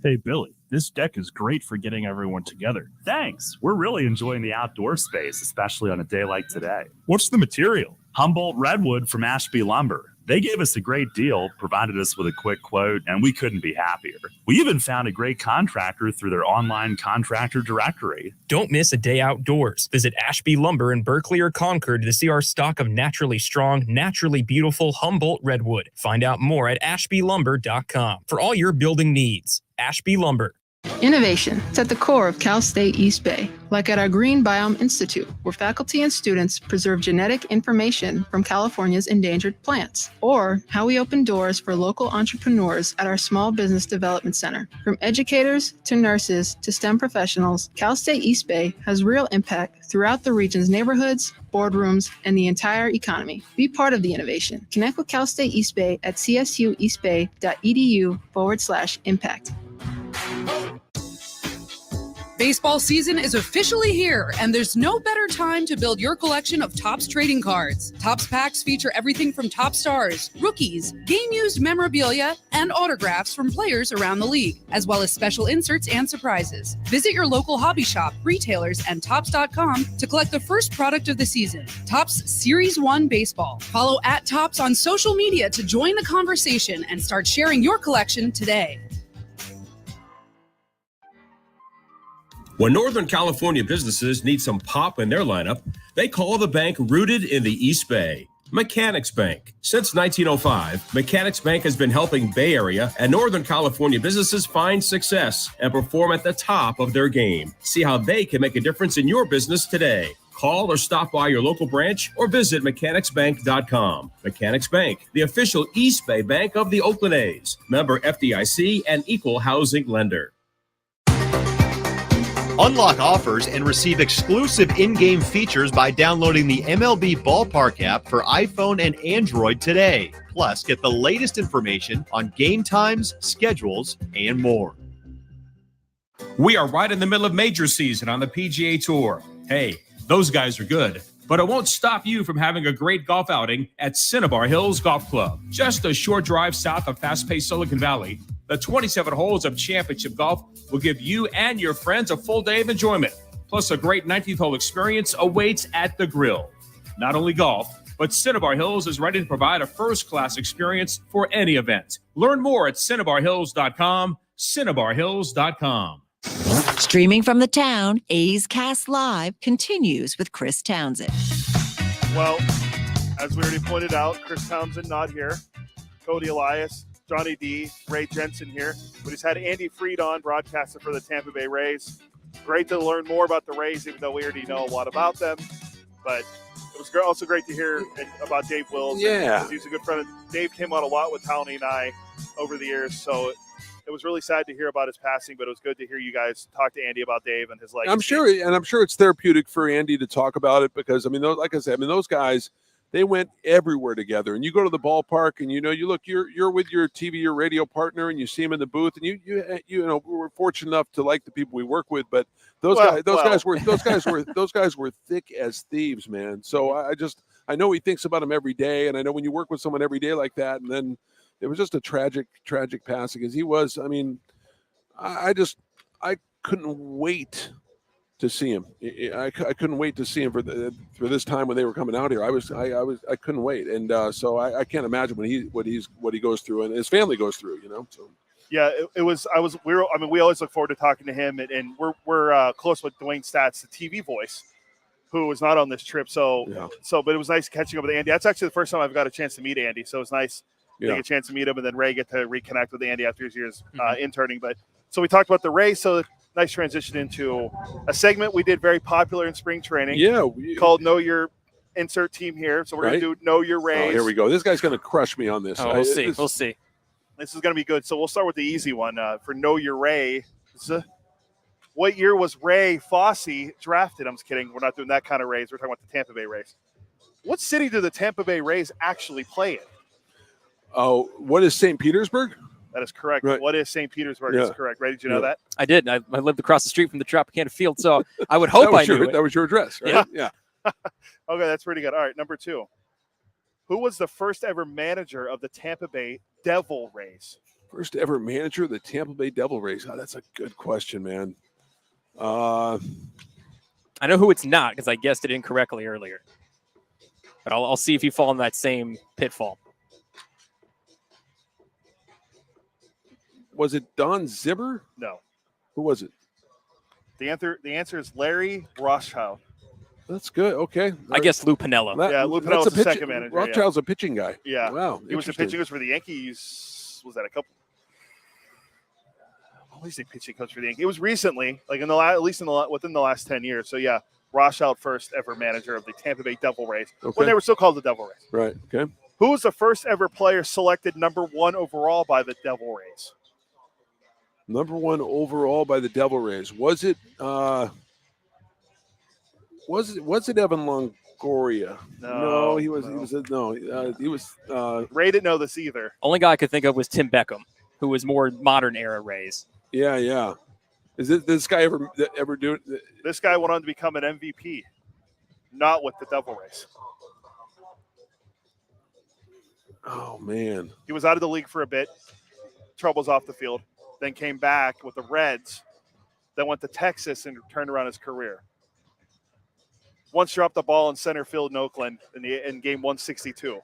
Hey, Billy, this deck is great for getting everyone together. Thanks. We're really enjoying the outdoor space, especially on a day like today. What's the material? Humboldt Redwood from Ashby Lumber. They gave us a great deal, provided us with a quick quote, and we couldn't be happier. We even found a great contractor through their online contractor directory. Don't miss a day outdoors. Visit Ashby Lumber in Berkeley or Concord to see our stock of naturally strong, naturally beautiful Humboldt Redwood. Find out more at ashbylumber.com for all your building needs. Ashby Lumber. Innovation is at the core of Cal State East Bay, like at our Green Biome Institute, where faculty and students preserve genetic information from California's endangered plants, or how we open doors for local entrepreneurs at our Small Business Development Center. From educators to nurses to STEM professionals, Cal State East Bay has real impact throughout the region's neighborhoods, boardrooms, and the entire economy. Be part of the innovation. Connect with Cal State East Bay at csueastbay.edu/impact. Baseball season is officially here, and there's no better time to build your collection of Topps trading cards. Topps packs feature everything from top stars, rookies, game-used memorabilia, and autographs from players around the league, as well as special inserts and surprises. Visit your local hobby shop, retailers, and Topps.com to collect the first product of the season, Topps Series 1 Baseball. Follow @Topps on social media to join the conversation and start sharing your collection today. When Northern California businesses need some pop in their lineup, they call the bank rooted in the East Bay, Mechanics Bank. Since 1905, Mechanics Bank has been helping Bay Area and Northern California businesses find success and perform at the top of their game. See how they can make a difference in your business today. Call or stop by your local branch or visit mechanicsbank.com. Mechanics Bank, the official East Bay bank of the Oakland A's. Member FDIC and equal housing lender. Unlock offers and receive exclusive in-game features by downloading the MLB Ballpark app for iPhone and Android today. Plus, get the latest information on game times, schedules, and more. We are right in the middle of major season on the PGA Tour. Hey, those guys are good, but it won't stop you from having a great golf outing at Cinnabar Hills Golf Club. Just a short drive south of fast-paced Silicon Valley, the 27 holes of championship golf will give you and your friends a full day of enjoyment. Plus, a great 19th hole experience awaits at the grill. Not only golf, but Cinnabar Hills is ready to provide a first-class experience for any event. Learn more at CinnabarHills.com, CinnabarHills.com. Streaming from the town, A's Cast Live continues with Chris Townsend. Well, as we already pointed out, Chris Townsend not here. Cody Elias, Johnny D, Ray Jensen here. We just had Andy Freed on, broadcaster for the Tampa Bay Rays. Great to learn more about the Rays, even though we already know a lot about them. But it was also great to hear about Dave Wills. Yeah. He's a good friend. Dave came on a lot with Townie and I over the years, so it was really sad to hear about his passing, but it was good to hear you guys talk to Andy about Dave and his legacy. I'm sure it's therapeutic for Andy to talk about it because, I mean, like I said, those guys, they went everywhere together. And you go to the ballpark and, you're with your TV or radio partner and you see him in the booth and you know, we're fortunate enough to like the people we work with, but those guys were thick as thieves, man. So I know he thinks about them every day. And I know when you work with someone every day like that, and then it was just a tragic passing because he was, I mean, I couldn't wait to see him. I couldn't wait to see him for this time when they were coming out here. I couldn't wait. And so I can't imagine what he goes through and his family goes through, So. Yeah, we always look forward to talking to him and we're close with Dwayne Stats, the TV voice, who was not on this trip. So, but it was nice catching up with Andy. That's actually the first time I've got a chance to meet Andy. So it was nice. Get a chance to meet him, and then Ray get to reconnect with Andy after his years interning. But so we talked about the Rays. So nice transition into a segment we did very popular in spring training. Yeah, called Know Your Insert Team here. So we're going to do Know Your Rays. Oh, here we go. This guy's going to crush me on this. Oh, we'll see. We'll see. This is going to be good. So we'll start with the easy one for Know Your Ray. What year was Ray Fosse drafted? I'm just kidding. We're not doing that kind of Rays. We're talking about the Tampa Bay Rays. What city do the Tampa Bay Rays actually play in? Oh, what is St. Petersburg? That is correct. Right. What is St. Petersburg? Is correct. Right? Did you know that? I did. I lived across the street from the Tropicana Field, so I would hope I knew it. That was your address, right? Yeah. Okay, that's pretty good. All right, number 2. Who was the first ever manager of the Tampa Bay Devil Rays? First ever manager of the Tampa Bay Devil Rays. Oh, that's a good question, man. I know who it's not because I guessed it incorrectly earlier. But I'll see if you fall in that same pitfall. Was it Don Zibber? No. Who was it? The answer is Larry Rothschild. That's good. Okay. I guess Lou Piniella. Lou Pinella was the second manager. Rothschild's a pitching guy. Yeah. Wow. He was the pitching coach for the Yankees. Was that a couple? I always say pitching coach for the Yankees. It was recently, like within the last 10 years. So yeah, Rothschild first ever manager of the Tampa Bay Devil Rays when they were still called the Devil Rays. Right. Okay. Who was the first ever player selected number 1 overall by the Devil Rays? Number 1 overall by the Devil Rays. Was it Evan Longoria? No, he was. He was. Ray didn't know this either. Only guy I could think of was Tim Beckham, who was more modern era Rays. Yeah. Is this guy ever do it? This guy went on to become an MVP, not with the Devil Rays. Oh man, he was out of the league for a bit. Troubles off the field. Then came back with the Reds, then went to Texas and turned around his career. Once dropped the ball in center field in Oakland in game 162.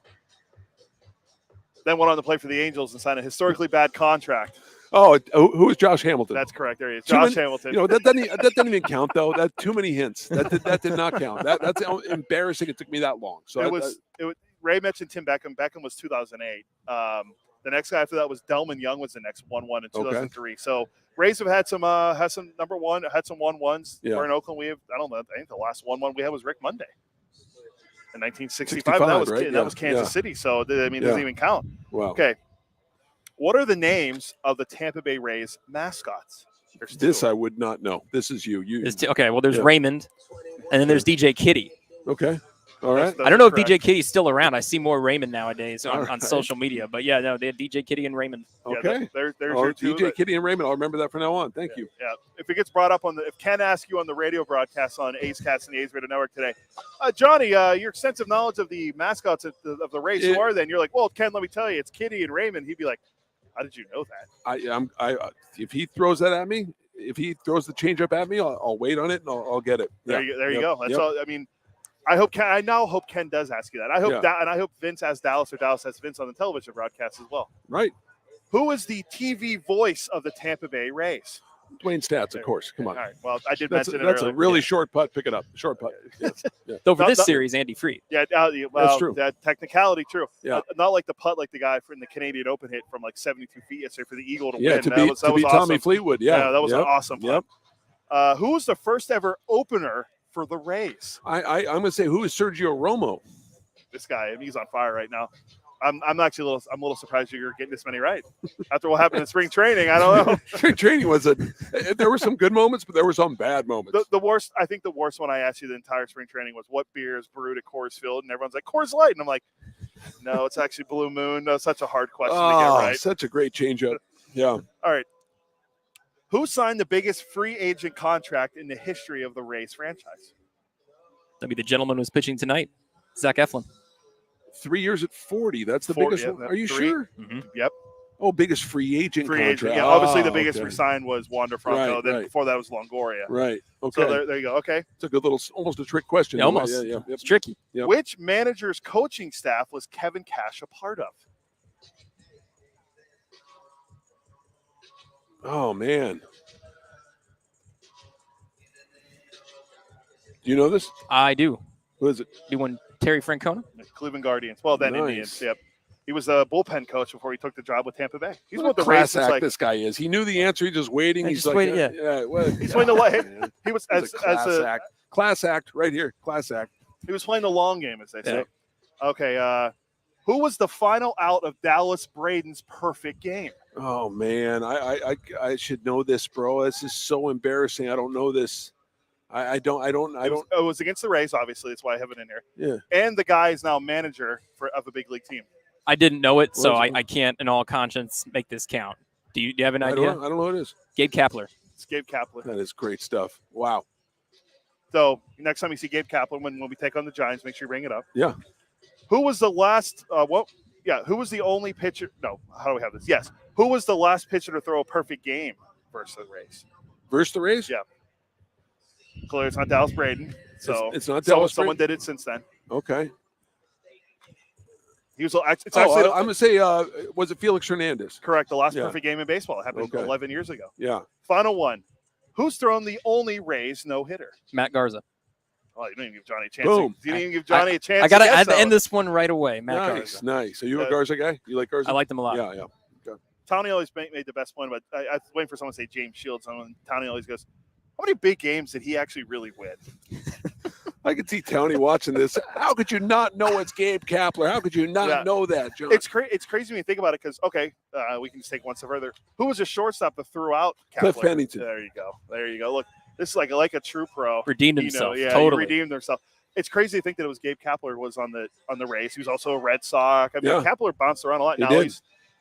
Then went on to play for the Angels and signed a historically bad contract. Oh, who is Josh Hamilton? That's correct. There he is. Josh Hamilton. That doesn't even count though. That's too many hints. That did not count. That's embarrassing. It took me that long. So it was. Ray mentioned Tim Beckham. Beckham was 2008. The next guy after that was Delman Young was the next 1-1 in 2003. Okay. So Rays have had some number 1, had some 1-1s. Yeah. We're in Oakland. We have, I don't know, I think the last 1-1 we had was Rick Monday in 1965. That was Kansas City. So it doesn't even count. Wow. Okay. What are the names of the Tampa Bay Rays mascots? This I would not know. This is you. Okay, well, there's Raymond, and then there's DJ Kitty. Okay. All right. I don't know if DJ Kitty's still around. I see more Raymond nowadays on social media. But yeah, no, they had DJ Kitty and Raymond. Okay. There's your two. DJ Kitty and Raymond. I'll remember that from now on. Thank you. Yeah. If it gets brought up if Ken asks you on the radio broadcast on A's Cats and the A's Radio Network today, Johnny, your extensive knowledge of the mascots of the race, who are they? And you're like, well, Ken, let me tell you, it's Kitty and Raymond. He'd be like, how did you know that? If he throws that at me, if he throws the changeup at me, I'll wait on it and I'll get it. There you go. That's all. I mean, I now hope Ken does ask you that. I hope and I hope Vince has Dallas or Dallas has Vince on the television broadcast as well. Right. Who is the TV voice of the Tampa Bay Rays? Dwayne Stats, of course. Come on. All right. Well, I did mention it That's earlier. a really short putt. Pick it up. Short putt. Yes. Yeah. So for this series, Andy Fried. Yeah, that's true. That technicality, true. Yeah. Not like the putt, like the guy from the Canadian Open hit from like 72 feet yesterday for the Eagle to win. To beat awesome. Tommy Fleetwood. Yeah, that was an awesome putt. Who was the first ever opener for the Rays? I'm going to say, who is Sergio Romo? This guy, he's on fire right now. I'm actually a little surprised you're getting this many right. After what happened in spring training, I don't know. Spring training there were some good moments, but there were some bad moments. The worst one I asked you the entire spring training was what beer is brewed at Coors Field, and everyone's like Coors Light, and I'm like, no, it's actually Blue Moon. No, such a hard question to get right. Such a great changeup. Yeah. All right. Who signed the biggest free agent contract in the history of the Rays franchise? That'd be the gentleman who's pitching tonight, Zach Eflin. 3 years at 40. That's the biggest one. Are you sure? Mm-hmm. Yep. Oh, biggest free agent contract. Yeah, obviously the biggest re-signed was Wander Franco. Then before that was Longoria. Right. Okay. So there you go. Okay. It's a good little, almost a trick question. Yeah, almost. Yeah. Yep. It's tricky. Yep. Which manager's coaching staff was Kevin Cash a part of? Oh, man. Do you know this? I do. Who is it? You won Terry Francona? The Cleveland Guardians. Well, then Indians. Yep. He was a bullpen coach before he took the job with Tampa Bay. He's what the class Rays. Act this guy is. He knew the answer. He's just waiting. He's like, waiting, he's playing the light. He was as a class act right here. Class act. He was playing the long game, as they say. Okay. Who was the final out of Dallas Braden's perfect game? Oh man, I should know this, bro. This is so embarrassing. I don't know this. I don't. It was against the Rays, obviously. That's why I have it in here. Yeah. And the guy is now manager of a big league team. I didn't know it, so I can't, in all conscience, make this count. Do you have an idea? I don't know what it is. Gabe Kapler. It's Gabe Kapler. That is great stuff. Wow. So next time you see Gabe Kapler, when we take on the Giants, make sure you bring it up. Yeah. Who was the last? Who was the only pitcher? No. How do we have this? Yes. Who was the last pitcher to throw a perfect game versus the Rays? Versus the Rays? Yeah. Clearly, it's not Dallas Braden. So it's not Dallas. Someone did it since then. Okay. He was. It's actually. I'm gonna say, was it Felix Hernandez? Correct. The last perfect game in baseball. It happened 11 years ago. Yeah. Final one. Who's thrown the only Rays no hitter? Matt Garza. Oh, you didn't even give Johnny a chance. Boom. You didn't even give Johnny a chance. I got to end this one right away. Matt Garza. Nice. Are you a Garza guy? You like Garza? I like them a lot. Yeah. Okay. Tony always made the best point, but I was waiting for someone to say James Shields. And Tony always goes, how many big games did he actually really win? I could see Tony watching this. How could you not know it's Gabe Kapler? How could you not know that, John? It's crazy when you think about it because, we can just take one step further. Who was a shortstop that threw out Kapler? Cliff Pennington. There you go. Look, this is like a true pro. Redeemed himself. Yeah, totally. He redeemed himself. It's crazy to think that it was Gabe Kapler was on the Rays. He was also a Red Sox. I mean, Kapler bounced around a lot.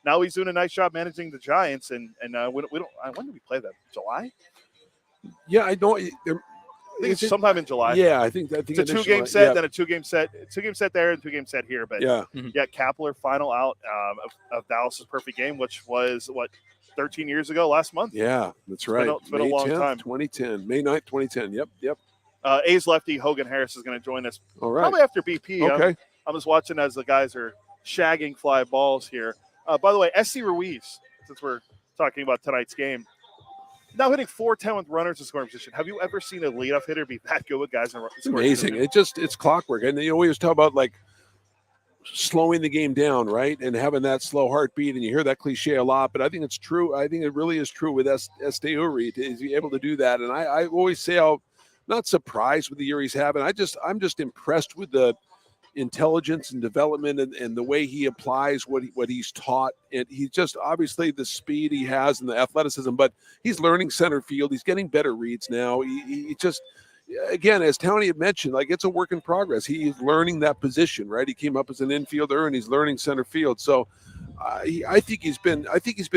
Now he's doing a nice job managing the Giants. And we don't. When did we play them? July? Yeah, I don't. I think it's sometime in July. Yeah, I think it's a 2-game set, then a 2-game set, 2-game set there, and 2-game set here. But Kapler final out of Dallas's perfect game, which was 13 years ago last month. Yeah, that's right. It's been a long 10th, time. 2010, May 9th, 2010. Yep. A's lefty Hogan Harris is going to join us. All right. Probably after BP. Okay. I'm just watching as the guys are shagging fly balls here. By the way, SC Ruiz, since we're talking about tonight's game, now hitting .410 with runners in scoring position. Have you ever seen a leadoff hitter be that good with guys in scoring position? Amazing. It's clockwork. And we always talk about like slowing the game down, right? And having that slow heartbeat. And you hear that cliche a lot, but I think it's true. I think it really is true with Esteuri to be able to do that. And I always say I'm not surprised with the year he's having. I'm just impressed with the intelligence and development and the way he applies what he's taught. And he's just obviously the speed he has and the athleticism, but he's learning center field. He's getting better reads now. He just, again, as Tony had mentioned, like it's a work in progress. He's learning that position, right? He came up as an infielder and he's learning center field. So I think he's been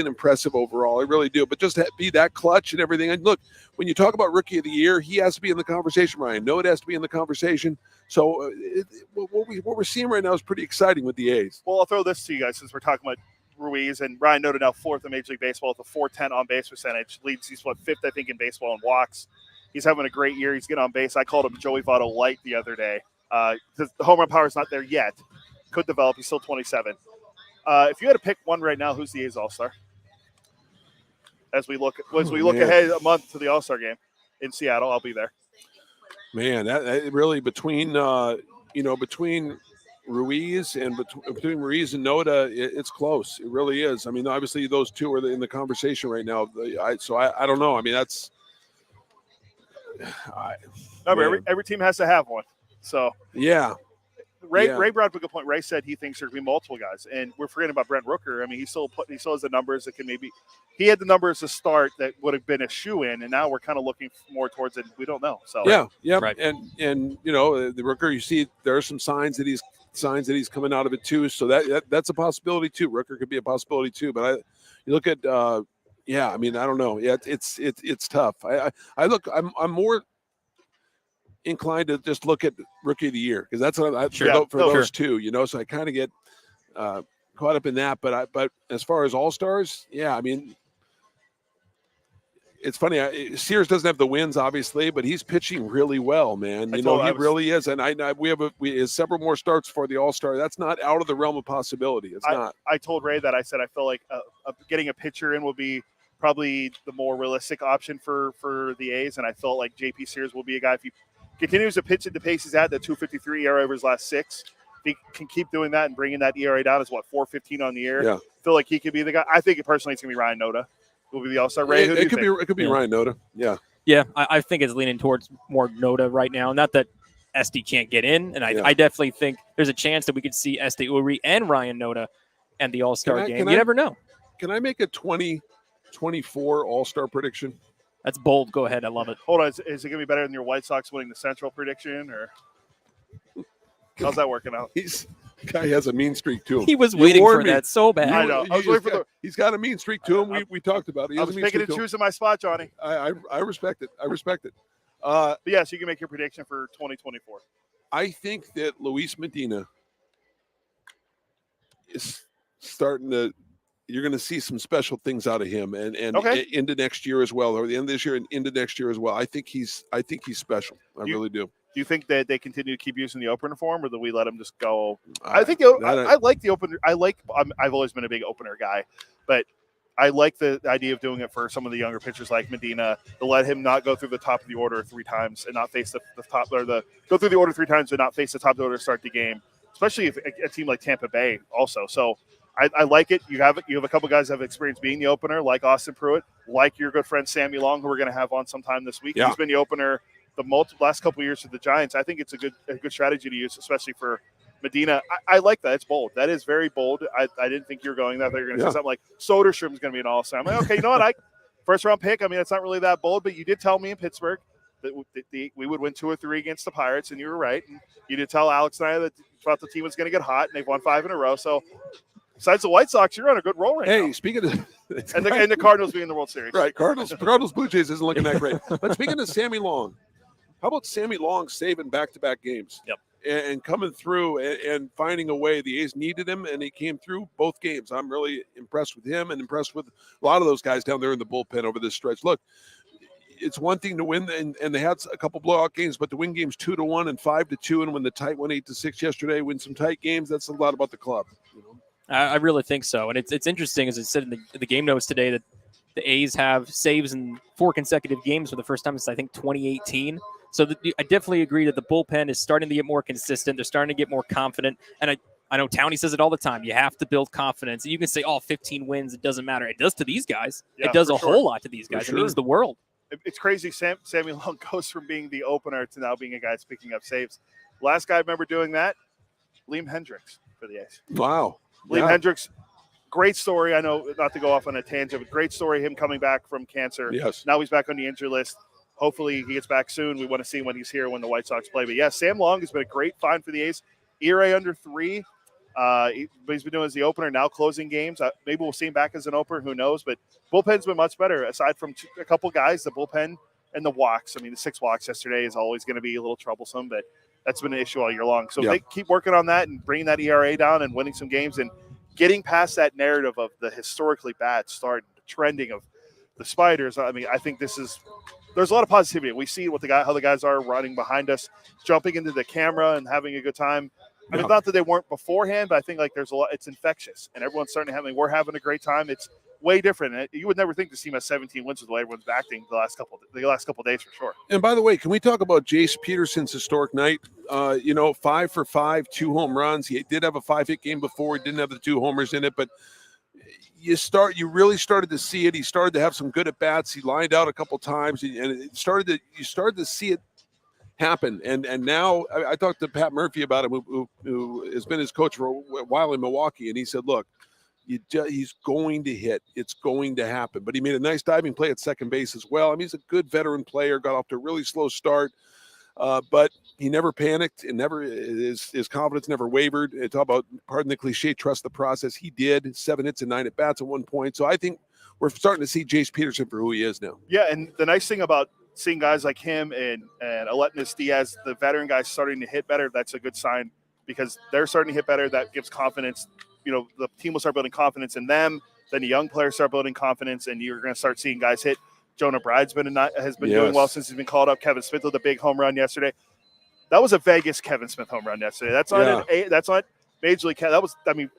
impressive overall. I really do. But just to be that clutch and everything. And look, when you talk about Rookie of the Year, he has to be in the conversation, Ryan. Noah has to be in the conversation. So what we're seeing right now is pretty exciting with the A's. Well, I'll throw this to you guys since we're talking about Ruiz, and Ryan Noda now 4th in Major League Baseball with a .410 on base percentage. Leads, he's 5th, I think, in baseball in walks. He's having a great year. He's getting on base. I called him Joey Votto light the other day. The home run power is not there yet. Could develop. He's still 27. If you had to pick one right now, who's the A's All-Star? As we look ahead a month to the All-Star game in Seattle, I'll be there. Man, that really between Ruiz and between Ruiz and Noda, it's close. It really is. I mean, obviously those two are in the conversation right now. So I don't know. I mean, that's. Every team has to have one. So yeah. Ray brought up a good point. Ray said he thinks there could be multiple guys, and we're forgetting about Brent Rooker. I mean, he still has the numbers that can maybe. He had the numbers to start that would have been a shoe-in, and now we're kind of looking more towards it. We don't know. So yeah, right. And the Rooker, you see, there are some signs that he's coming out of it too. So that's a possibility too. Rooker could be a possibility too. But you look at I mean, I don't know. Yeah, it's tough. I'm more inclined to just look at Rookie of the Year because that's what I vote for those two. So I kind of get caught up in that. But as far as All-Stars, I mean, it's funny. Sears doesn't have the wins, obviously, but he's pitching really well, man. He really is. And we have several more starts for the All-Star. That's not out of the realm of possibility. It's not. I told Ray that I said I feel like getting a pitcher in will be probably the more realistic option for the A's, and I felt like J.P. Sears will be a guy if he continues to pitch at the pace he's at, the 2.53 ERA over his last 6. If he can keep doing that and bringing that ERA down, is 4.15 on the year. Yeah. I feel like he could be the guy. I think personally it's going to be Ryan Noda. Will be the All-Star. Ray, it could be Ryan Noda. Yeah. Yeah, I think it's leaning towards more Noda right now. Not that SD can't get in, and I definitely think there's a chance that we could see SD Uri and Ryan Noda and the All-Star game. You never know. Can I make a 2024 All-Star prediction? That's bold. Go ahead. I love it. Hold on. Is it going to be better than your White Sox winning the Central prediction, or how's that working out? Guy has a mean streak to him. He was waiting for that so bad. I know. I was waiting for he's got a mean streak to him. We talked about it. I was picking and choosing my spot, Johnny. I respect it. But yes, you can make your prediction for 2024. I think that Luis Medina is starting to. You're going to see some special things out of him, and into next year as well, or the end of this year and into next year as well. I think he's special. I really do. Do you think that they continue to keep using the opener for him, or do we let him just go? I think I like the opener. I've always been a big opener guy, but I like the idea of doing it for some of the younger pitchers like Medina, to let him not go through the top of the order 3 times and not face the top, or go through the order 3 times and not face the top of the order to start the game, especially if a team like Tampa Bay also. So I like it. You have a couple guys that have experience being the opener, like Austin Pruitt, like your good friend Sammy Long, who we're going to have on sometime this week. Yeah. He's been the opener the last couple of years for the Giants. I think it's a good strategy to use, especially for Medina. I like that. It's bold. That is very bold. I didn't think you were going that. They're going to say something like Soderstrom's going to be an All-Star. I'm like, okay, you know what? First round pick. I mean, it's not really that bold, but you did tell me in Pittsburgh that we would win 2 or 3 against the Pirates, and you were right. And you did tell Alex and I that thought the team was going to get hot, and they've won 5 in a row. So besides the White Sox, you're on a good roll right now. Hey, speaking of and the Cardinals being in the World Series. Right, Cardinals Blue Jays isn't looking that great. But speaking of Sammy Long, how about Sammy Long saving back-to-back games? Yep. And coming through and finding a way. The A's needed him, and he came through both games. I'm really impressed with him and impressed with a lot of those guys down there in the bullpen over this stretch. Look, it's one thing to win, and they had a couple blowout games, but to win games 2-1 and 5-2, and win the tight 8-6 yesterday, win some tight games, that's a lot about the club. You know? I really think so. And it's interesting, as it said in the game notes today, that the A's have saves in 4 consecutive games for the first time since, I think, 2018. So I definitely agree that the bullpen is starting to get more consistent. They're starting to get more confident. And I know Townie says it all the time. You have to build confidence. You can say, 15 wins, it doesn't matter. It does to these guys. Yeah, it does a whole lot to these guys. It means the world. It's crazy. Sammy Long goes from being the opener to now being a guy that's picking up saves. Last guy I remember doing that, Liam Hendricks for the A's. Wow. Liam Hendricks, great story. I know not to go off on a tangent, but great story, him coming back from cancer. Yes. Now he's back on the injury list. Hopefully he gets back soon. We want to see him when he's here when the White Sox play. But, yeah, Sam Long has been a great find for the A's. ERA under 3. But he's been doing as the opener, now closing games. Maybe we'll see him back as an opener. Who knows? But bullpen's been much better. Aside from a couple guys, the bullpen and the walks. I mean, the 6 walks yesterday is always going to be a little troublesome, but that's been an issue all year long. So if they keep working on that and bringing that ERA down and winning some games and getting past that narrative of the historically bad start, the trending of the Spiders, I mean, I think there's a lot of positivity. We see how the guys are running behind us, jumping into the camera and having a good time. I mean, not that they weren't beforehand, but I think like there's a lot. It's infectious, and everyone's starting to have. We're having a great time. It's way different. You would never think this team has 17 wins with the way everyone's acting the last couple of days for sure. And by the way, can we talk about Jace Peterson's historic night? 5 for 5, 2 home runs. He did have a 5-hit game before. He didn't have the 2 homers in it, but you really started to see it. He started to have some good at bats. He lined out a couple times, and you started to see it happen. And now I talked to Pat Murphy about him, who has been his coach for a while in Milwaukee, and he said, "Look, he's going to hit. It's going to happen." But he made a nice diving play at second base as well. I mean, he's a good veteran player. Got off to a really slow start, but he never panicked, and his confidence never wavered. It's all about, pardon the cliche, trust the process. He did 7 hits and 9 at bats at one point. So I think we're starting to see Jace Peterson for who he is now. Yeah, and the nice thing about seeing guys like him and Aletnis Diaz, the veteran guys, starting to hit better, that's a good sign because they're starting to hit better. That gives confidence. The team will start building confidence in them. Then the young players start building confidence, and you're going to start seeing guys hit. Jonah Bride's has been doing well since he's been called up. Kevin Smith with a big home run yesterday. That was a Vegas Kevin Smith home run yesterday. That's not Major League.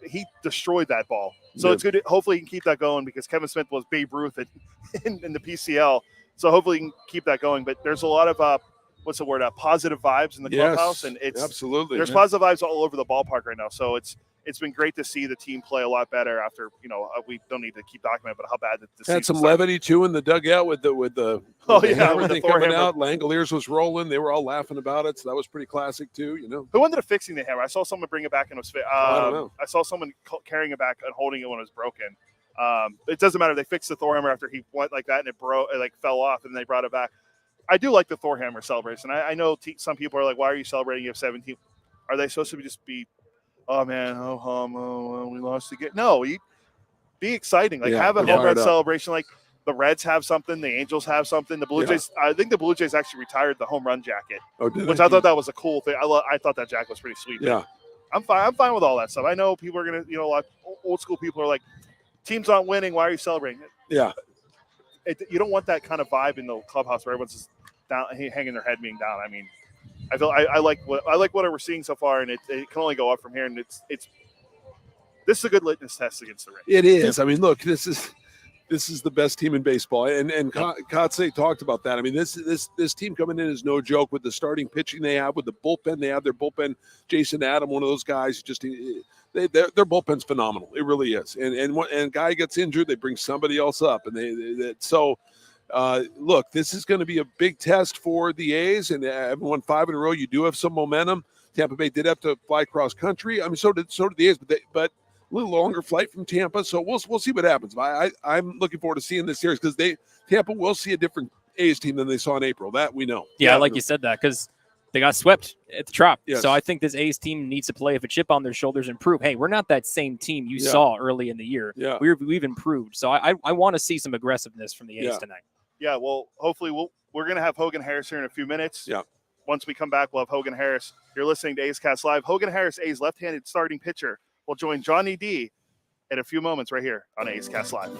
He destroyed that ball. So it's good. Hopefully he can keep that going because Kevin Smith was Babe Ruth in the PCL. So hopefully he can keep that going. But there's a lot of positive vibes in the clubhouse, and there's positive vibes all over the ballpark right now. So it's been great to see the team play a lot better after, we don't need to keep talking about it, but how bad the season had some started. levity too in the dugout with the hammer thing coming out. Langoliers was rolling. They were all laughing about it. So that was pretty classic too, Who ended up fixing the hammer? I saw someone bring it back and it was I don't know. I saw someone carrying it back and holding it when it was broken. It doesn't matter. They fixed the Thor hammer after he went like that and it fell off and they brought it back. I do like the Thor hammer celebration. I know some people are like, why are you celebrating? You have 17. Are they supposed to be oh man, we lost again? No, be exciting. Have a home run celebration. Like the Reds have something, the Angels have something. The Blue Jays, I think the Blue Jays actually retired the home run jacket, which I thought that was a cool thing. I thought that jacket was pretty sweet. Yeah, I'm fine with all that stuff. I know people are gonna, a lot of old school people are like, teams aren't winning. Why are you celebrating it? Yeah. You don't want that kind of vibe in the clubhouse where everyone's just down, hanging their head being down. I mean, I like what we're seeing so far, and it can only go up from here. And this is a good litmus test against the Rays. It is. I mean, look, this is the best team in baseball, and Kotsay talked about that. I mean, this team coming in is no joke with the starting pitching they have, with the bullpen they have. Their bullpen, Jason Adam, one of those guys, their bullpen's phenomenal. It really is. And a guy gets injured, they bring somebody else up, and look, this is going to be a big test for the A's, and having won 5 in a row, you do have some momentum. Tampa Bay did have to fly cross country. I mean, so did the A's, but a little longer flight from Tampa. So we'll see what happens. I'm looking forward to seeing this series because Tampa will see a different A's team than they saw in April. That we know. Yeah, like you said that because they got swept at the Trop. Yes. So I think this A's team needs to play with a chip on their shoulders and prove, hey, we're not that same team you saw early in the year. Yeah. We've improved. So I want to see some aggressiveness from the A's tonight. Yeah, well, hopefully we're going to have Hogan Harris here in a few minutes. Yeah. Once we come back, we'll have Hogan Harris. You're listening to A's Cast Live. Hogan Harris, A's left-handed starting pitcher, will join Johnny D in a few moments right here on A's Cast Live.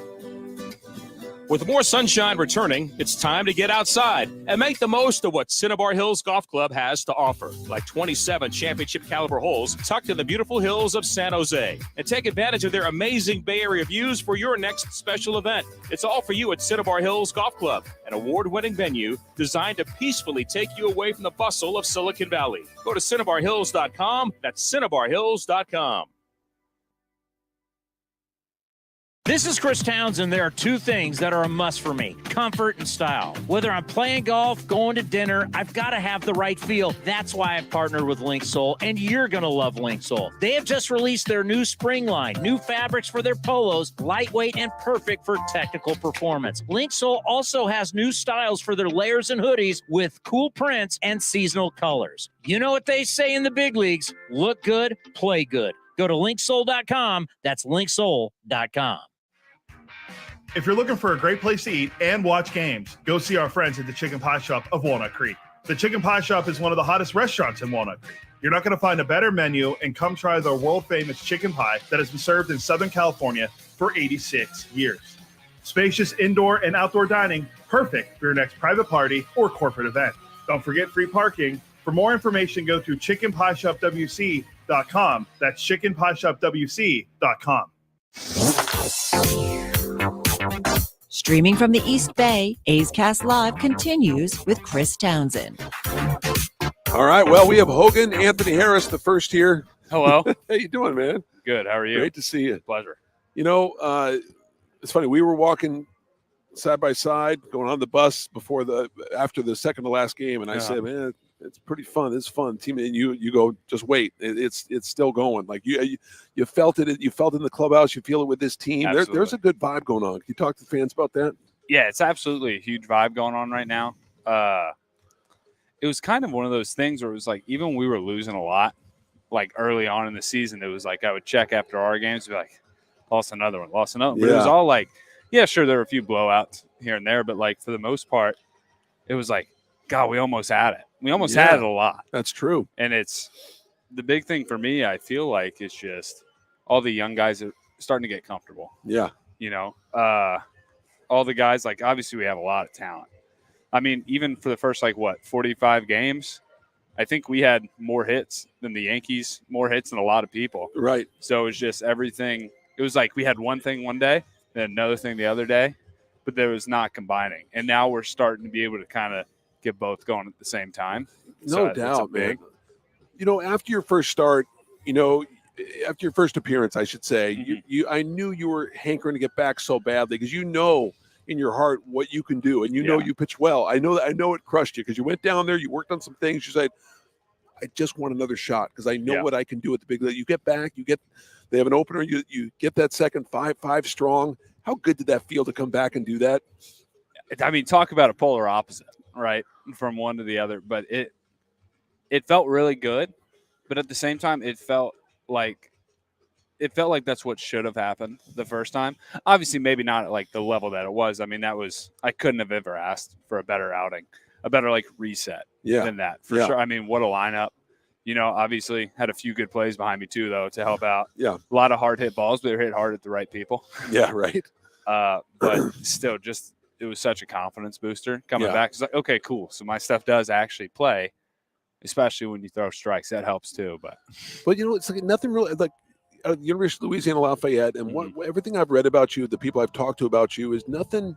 With more sunshine returning, it's time to get outside and make the most of what Cinnabar Hills Golf Club has to offer, like 27 championship caliber holes tucked in the beautiful hills of San Jose. And take advantage of their amazing Bay Area views for your next special event. It's all for you at Cinnabar Hills Golf Club, an award-winning venue designed to peacefully take you away from the bustle of Silicon Valley. Go to CinnabarHills.com. That's CinnabarHills.com. This is Chris Townsend. There are two things that are a must for me: comfort and style. Whether I'm playing golf, going to dinner, I've got to have the right feel. That's why I've partnered with Linksole, and you're going to love Linksole. They have just released their new spring line, new fabrics for their polos, lightweight and perfect for technical performance. Linksole also has new styles for their layers and hoodies with cool prints and seasonal colors. You know what they say in the big leagues: look good, play good. Go to linksole.com. That's linksole.com. If you're looking for a great place to eat and watch games, go see our friends at the Chicken Pie Shop of Walnut Creek. The Chicken Pie Shop is one of the hottest restaurants in Walnut Creek. You're not going to find a better menu, and come try their world-famous chicken pie that has been served in Southern California for 86 years. Spacious indoor and outdoor dining, perfect for your next private party or corporate event. Don't forget free parking. For more information, go to chickenpieshopwc.com. That's chickenpieshopwc.com. Streaming from the East Bay, A's Cast Live continues with Chris Townsend. All right. Well, we have Hogan Anthony Harris, the first here. Hello. How you doing, man? Good. How are you? Great to see you. Pleasure. You know, it's funny. We were walking side by side, going on the bus after the second to last game, and I said, "Man, it's pretty fun. It's fun, team." And you go, "Just wait. It's still going." Like you felt it. You felt it in the clubhouse. You feel it with this team. There's a good vibe going on. Can you talk to fans about that? Yeah, it's absolutely a huge vibe going on right now. It was kind of one of those things where it was like, even when we were losing a lot, like early on in the season, it was like I would check after our games, be like, lost another one. But it was all like, yeah, sure, there were a few blowouts here and there, but like for the most part, it was like, God, we almost had it. We almost had it a lot. That's true. And it's the big thing for me, I feel like, it's just all the young guys are starting to get comfortable. Yeah. You know, all the guys, like, obviously we have a lot of talent. I mean, even for the first, 45 games, I think we had more hits than the Yankees, more hits than a lot of people. Right. So it was just everything. It was like we had one thing one day, then another thing the other day, but there was not combining. And now we're starting to be able to kind of get both going at the same time. No doubt, man. You know, after your first start, after your first appearance, I should say, I knew you were hankering to get back so badly because you know in your heart what you can do, and you know you pitch well. I know it crushed you because you went down there, you worked on some things. You said, I just want another shot because I know what I can do at the big league. You get back, they have an opener, you get that second five strong. How good did that feel to come back and do that? I mean, talk about a polar opposite, right, from one to the other. But it felt really good, but at the same time, it felt like that's what should have happened the first time. Obviously, maybe not at like the level that it was. I mean, I couldn't have ever asked for a better outing, a better reset than that for sure. I mean, what a lineup. You know, obviously had a few good plays behind me too, though, to help out. Yeah. A lot of hard hit balls, but they were hit hard at the right people. Yeah, right. But still, just it was such a confidence booster coming back. It's like, okay, cool. So my stuff does actually play, especially when you throw strikes. That helps too. But it's like nothing really like University of Louisiana Lafayette, and everything I've read about you, the people I've talked to about you, is nothing.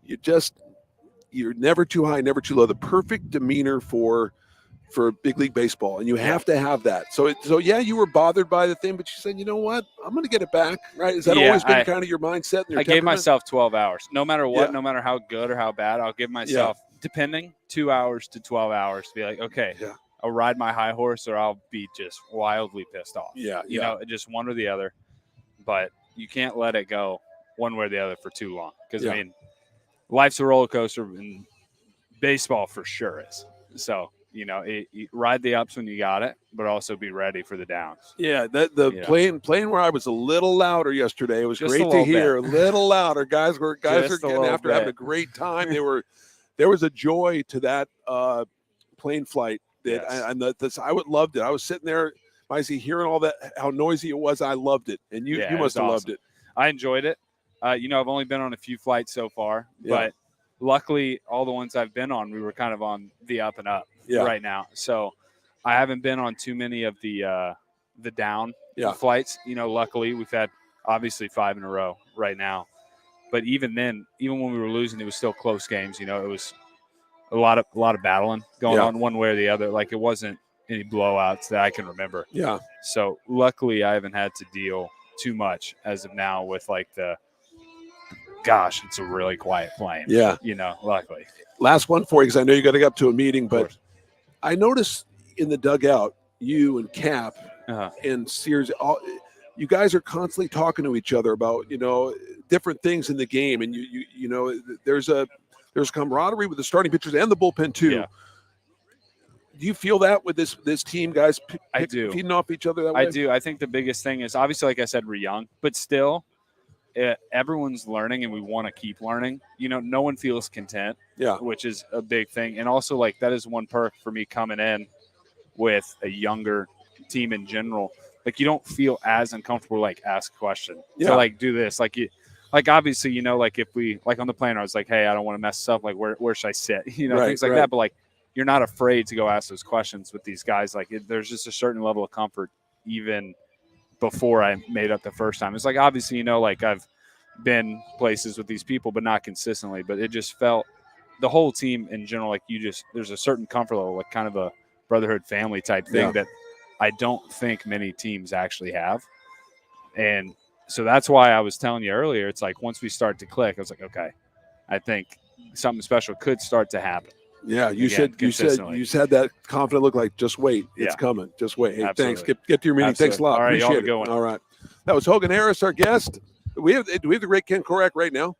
You're never too high, never too low. The perfect demeanor for big league baseball, and you have to have that. So you were bothered by the thing, but you said, you know what, I'm going to get it back. Right? Has that always been kind of your mindset? And your I gave myself 12 hours, no matter what, no matter how good or how bad. I'll give myself, depending, 2 hours to 12 hours to be like, okay, I'll ride my high horse, or I'll be just wildly pissed off. You know, just one or the other. But you can't let it go one way or the other for too long, because I mean, life's a roller coaster, and baseball for sure is. So. You know, you ride the ups when you got it, but also be ready for the downs. Yeah, playing where I was a little louder yesterday. It was just great to hear. A little louder. Guys were getting after having a great time. There was a joy to that plane flight that I would loved it. I was sitting there, I see hearing all that, how noisy it was. I loved it, and you must have loved it. I enjoyed it. I've only been on a few flights so far, but luckily, all the ones I've been on, we were kind of on the up and up right now. So I haven't been on too many of the down flights. You know, luckily we've had obviously 5 in a row right now. But even then, even when we were losing, it was still close games. You know, it was a lot of battling going on one way or the other. Like, it wasn't any blowouts that I can remember. Yeah. So luckily I haven't had to deal too much as of now with like the gosh, it's a really quiet plane. Yeah. Luckily. Last one for you, because I know you got to get up to a meeting, but I noticed in the dugout, you and Cap and Sears, you guys are constantly talking to each other about, different things in the game. And there's camaraderie with the starting pitchers and the bullpen too. Yeah. Do you feel that with this team, guys? I do. Feeding off each other that way? I do. I think the biggest thing is, obviously, like I said, we're young, but still, everyone's learning and we want to keep learning. No one feels content, which is a big thing. And also, like, that is one perk for me coming in with a younger team in general. Like, you don't feel as uncomfortable, like, ask a question. Yeah. To, like, do this. Like, obviously, like, if we, like, on the plane, I was like, hey, I don't want to mess this up. Like, where should I sit? Things like that. But, like, you're not afraid to go ask those questions with these guys. Like, there's just a certain level of comfort even before I made up the first time. It's like, obviously, like, I've been places with these people, but not consistently. But it just felt, the whole team in general, like, there's a certain comfort level, like kind of a brotherhood family type thing that I don't think many teams actually have. And so that's why I was telling you earlier, it's like once we start to click, I was like, okay, I think something special could start to happen. Yeah, you said that confident look, like, just wait, it's coming. Just wait. Hey, Absolutely. thanks. Get to your meeting. Absolutely. Thanks a lot. All right, Appreciate y'all it. have a good one. All right. That was Hogan Harris, our guest. Do we have the great Ken Korak right now?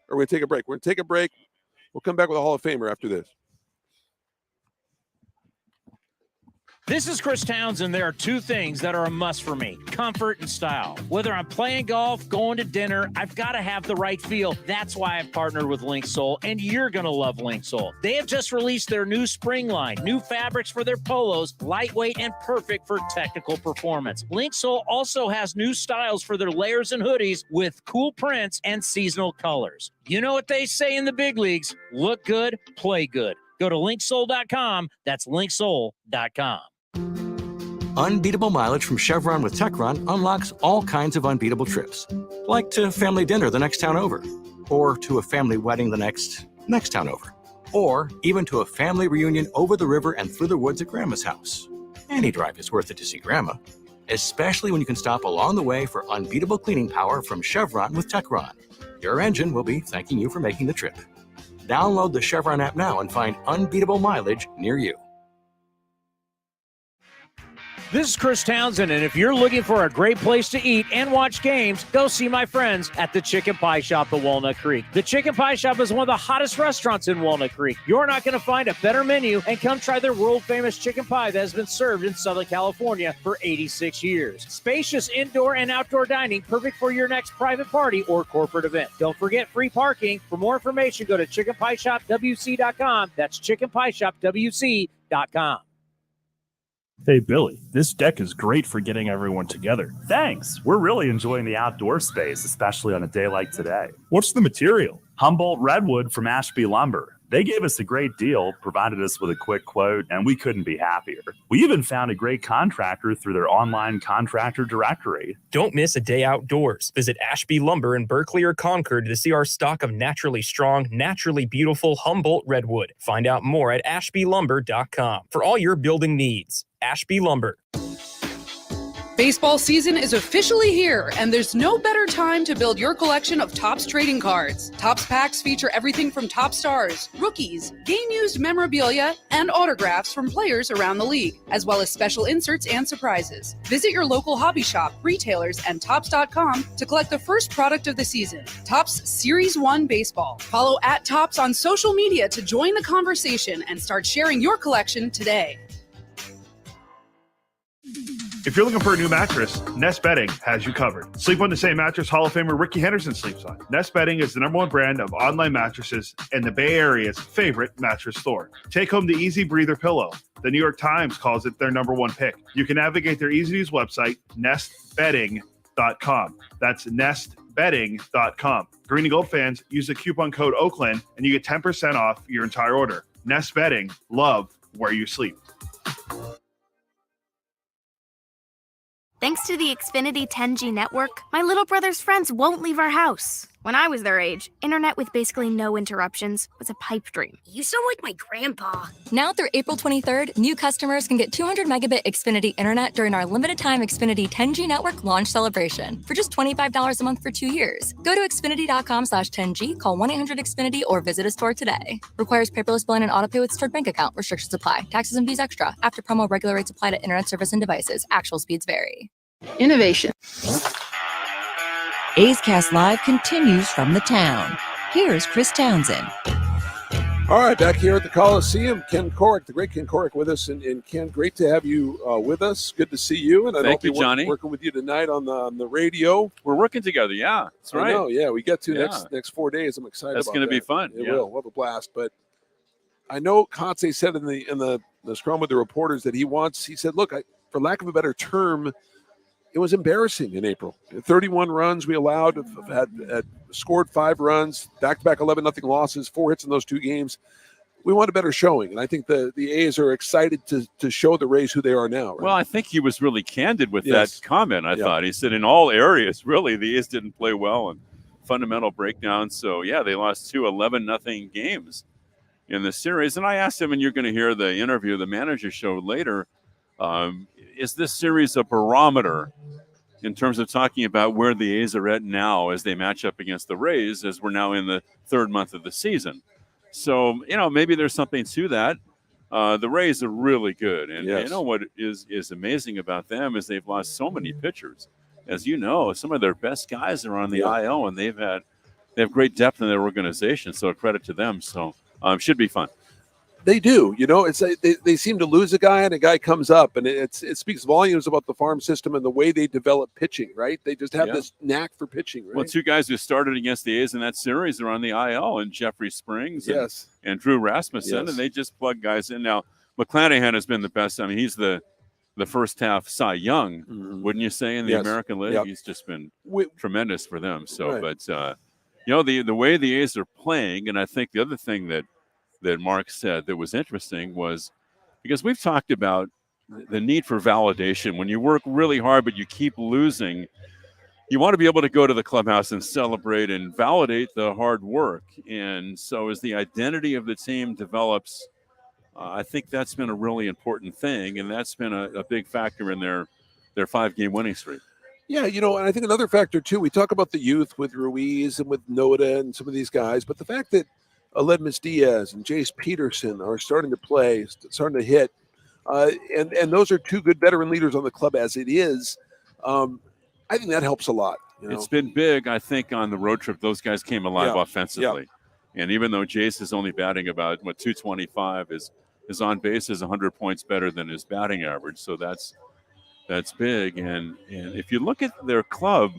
Or are we going to take a break? We're going to take a break. We'll come back with a Hall of Famer after this. This is Chris Townsend. There are two things that are a must for me: comfort and style. Whether I'm playing golf, going to dinner, I've got to have the right feel. That's why I've partnered with Linksole, and you're going to love Linksole. They have just released their new spring line, new fabrics for their polos, lightweight and perfect for technical performance. Linksole also has new styles for their layers and hoodies with cool prints and seasonal colors. You know what they say in the big leagues: look good, play good. Go to linksole.com. That's linksole.com. Unbeatable mileage from Chevron with Techron unlocks all kinds of unbeatable trips. Like to family dinner the next town over, or to a family wedding the next town over, or even to a family reunion over the river and through the woods at Grandma's house. Any drive is worth it to see Grandma, especially when you can stop along the way for unbeatable cleaning power from Chevron with Techron. Your engine will be thanking you for making the trip. Download the Chevron app now and find unbeatable mileage near you. This is Chris Townsend, and if you're looking for a great place to eat and watch games, go see my friends at the Chicken Pie Shop at Walnut Creek. The Chicken Pie Shop is one of the hottest restaurants in Walnut Creek. You're not going to find a better menu, and come try their world-famous chicken pie that has been served in Southern California for 86 years. Spacious indoor and outdoor dining, perfect for your next private party or corporate event. Don't forget free parking. For more information, go to chickenpieshopwc.com. That's chickenpieshopwc.com. Hey, Billy, this deck is great for getting everyone together. Thanks. We're really enjoying the outdoor space, especially on a day like today. What's the material? Humboldt Redwood from Ashby Lumber. They gave us a great deal, provided us with a quick quote, and we couldn't be happier. We even found a great contractor through their online contractor directory. Don't miss a day outdoors. Visit Ashby Lumber in Berkeley or Concord to see our stock of naturally strong, naturally beautiful Humboldt Redwood. Find out more at ashbylumber.com for all your building needs. Ashby Lumber. Baseball season is officially here, and there's no better time to build your collection of Topps trading cards. Topps packs feature everything from top stars, rookies, game-used memorabilia, and autographs from players around the league, as well as special inserts and surprises. Visit your local hobby shop, retailers, and Topps.com to collect the first product of the season, Topps Series 1 Baseball. Follow @Topps on social media to join the conversation and start sharing your collection today. If you're looking for a new mattress, Nest Bedding has you covered. Sleep on the same mattress Hall of Famer Ricky Henderson sleeps on. Nest Bedding is the #1 brand of online mattresses and the Bay Area's favorite mattress store. Take home the Easy Breather pillow. The New York Times calls it their #1 pick. You can navigate their easy-to-use website, nestbedding.com. That's nestbedding.com. Green and Gold fans, use the coupon code Oakland and you get 10% off your entire order. Nest Bedding, love where you sleep. Thanks to the Xfinity 10G network, my little brother's friends won't leave our house. When I was their age, internet with basically no interruptions was a pipe dream. You sound like my grandpa. Now through April 23rd, new customers can get 200 megabit Xfinity internet during our limited time Xfinity 10G network launch celebration for just $25 a month for 2 years. Go to Xfinity.com/10G, call 1-800-XFINITY, or visit a store today. Requires paperless billing and autopay with stored bank account. Restrictions apply. Taxes and fees extra. After promo, regular rates apply to internet service and devices. Actual speeds vary. Innovation. A's Cast Live continues from the town. Here's Chris Townsend. All right, back here at the Coliseum, Ken Corrick, the great Ken Corrick with us. And Ken, great to have you with us. Good to see you. And I Thank you, Johnny. Working with you tonight on the radio. We're working together, yeah. That's right. I know, yeah. We get to next 4 days. I'm excited That's about going to be fun. It will. We'll have a blast. But I know Kotze said in the scrum with the reporters that he said, look, for lack of a better term, it was embarrassing in April. 31 runs we allowed, had scored 5 runs, back-to-back 11-0 losses, 4 hits in those 2 games. We want a better showing, and I think the A's are excited to show the Rays who they are now. Right? Well, I think he was really candid with that comment, I thought. He said in all areas, really, the A's didn't play well and fundamental breakdowns. So, yeah, they lost 2 11-0 games in the series. And I asked him, and you're going to hear the interview, the manager show later, is this series a barometer in terms of talking about where the A's are at now as they match up against the Rays, as we're now in the 3rd month of the season? So, maybe there's something to that. The Rays are really good. And you know what is amazing about them is they've lost so many pitchers. As you know, some of their best guys are on the IL, and they have great depth in their organization. So credit to them. So should be fun. They do. It's they seem to lose a guy and a guy comes up, and it speaks volumes about the farm system and the way they develop pitching, right? They just have this knack for pitching, right? Well, 2 guys who started against the A's in that series are on the IL, and Jeffrey Springs and Drew Rasmussen, and they just plug guys in. Now, McClanahan has been the best. I mean, he's the first half Cy Young, wouldn't you say, in the American League? He's just been tremendous for them. So, but, the way the A's are playing, and I think the other thing that Mark said that was interesting was because we've talked about the need for validation. When you work really hard but you keep losing, you want to be able to go to the clubhouse and celebrate and validate the hard work. And so as the identity of the team develops, I think that's been a really important thing, and that's been a big factor in their 5-game winning streak. Yeah, and I think another factor, too, we talk about the youth with Ruiz and with Noda and some of these guys, but the fact that Aledmus Diaz and Jace Peterson are starting to play, starting to hit. And those are 2 good veteran leaders on the club as it is. I think that helps a lot. It's been big, I think, on the road trip. Those guys came alive offensively. And even though Jace is only batting about, 225, his on base is 100 points better than his batting average. So that's big. And if you look at their club,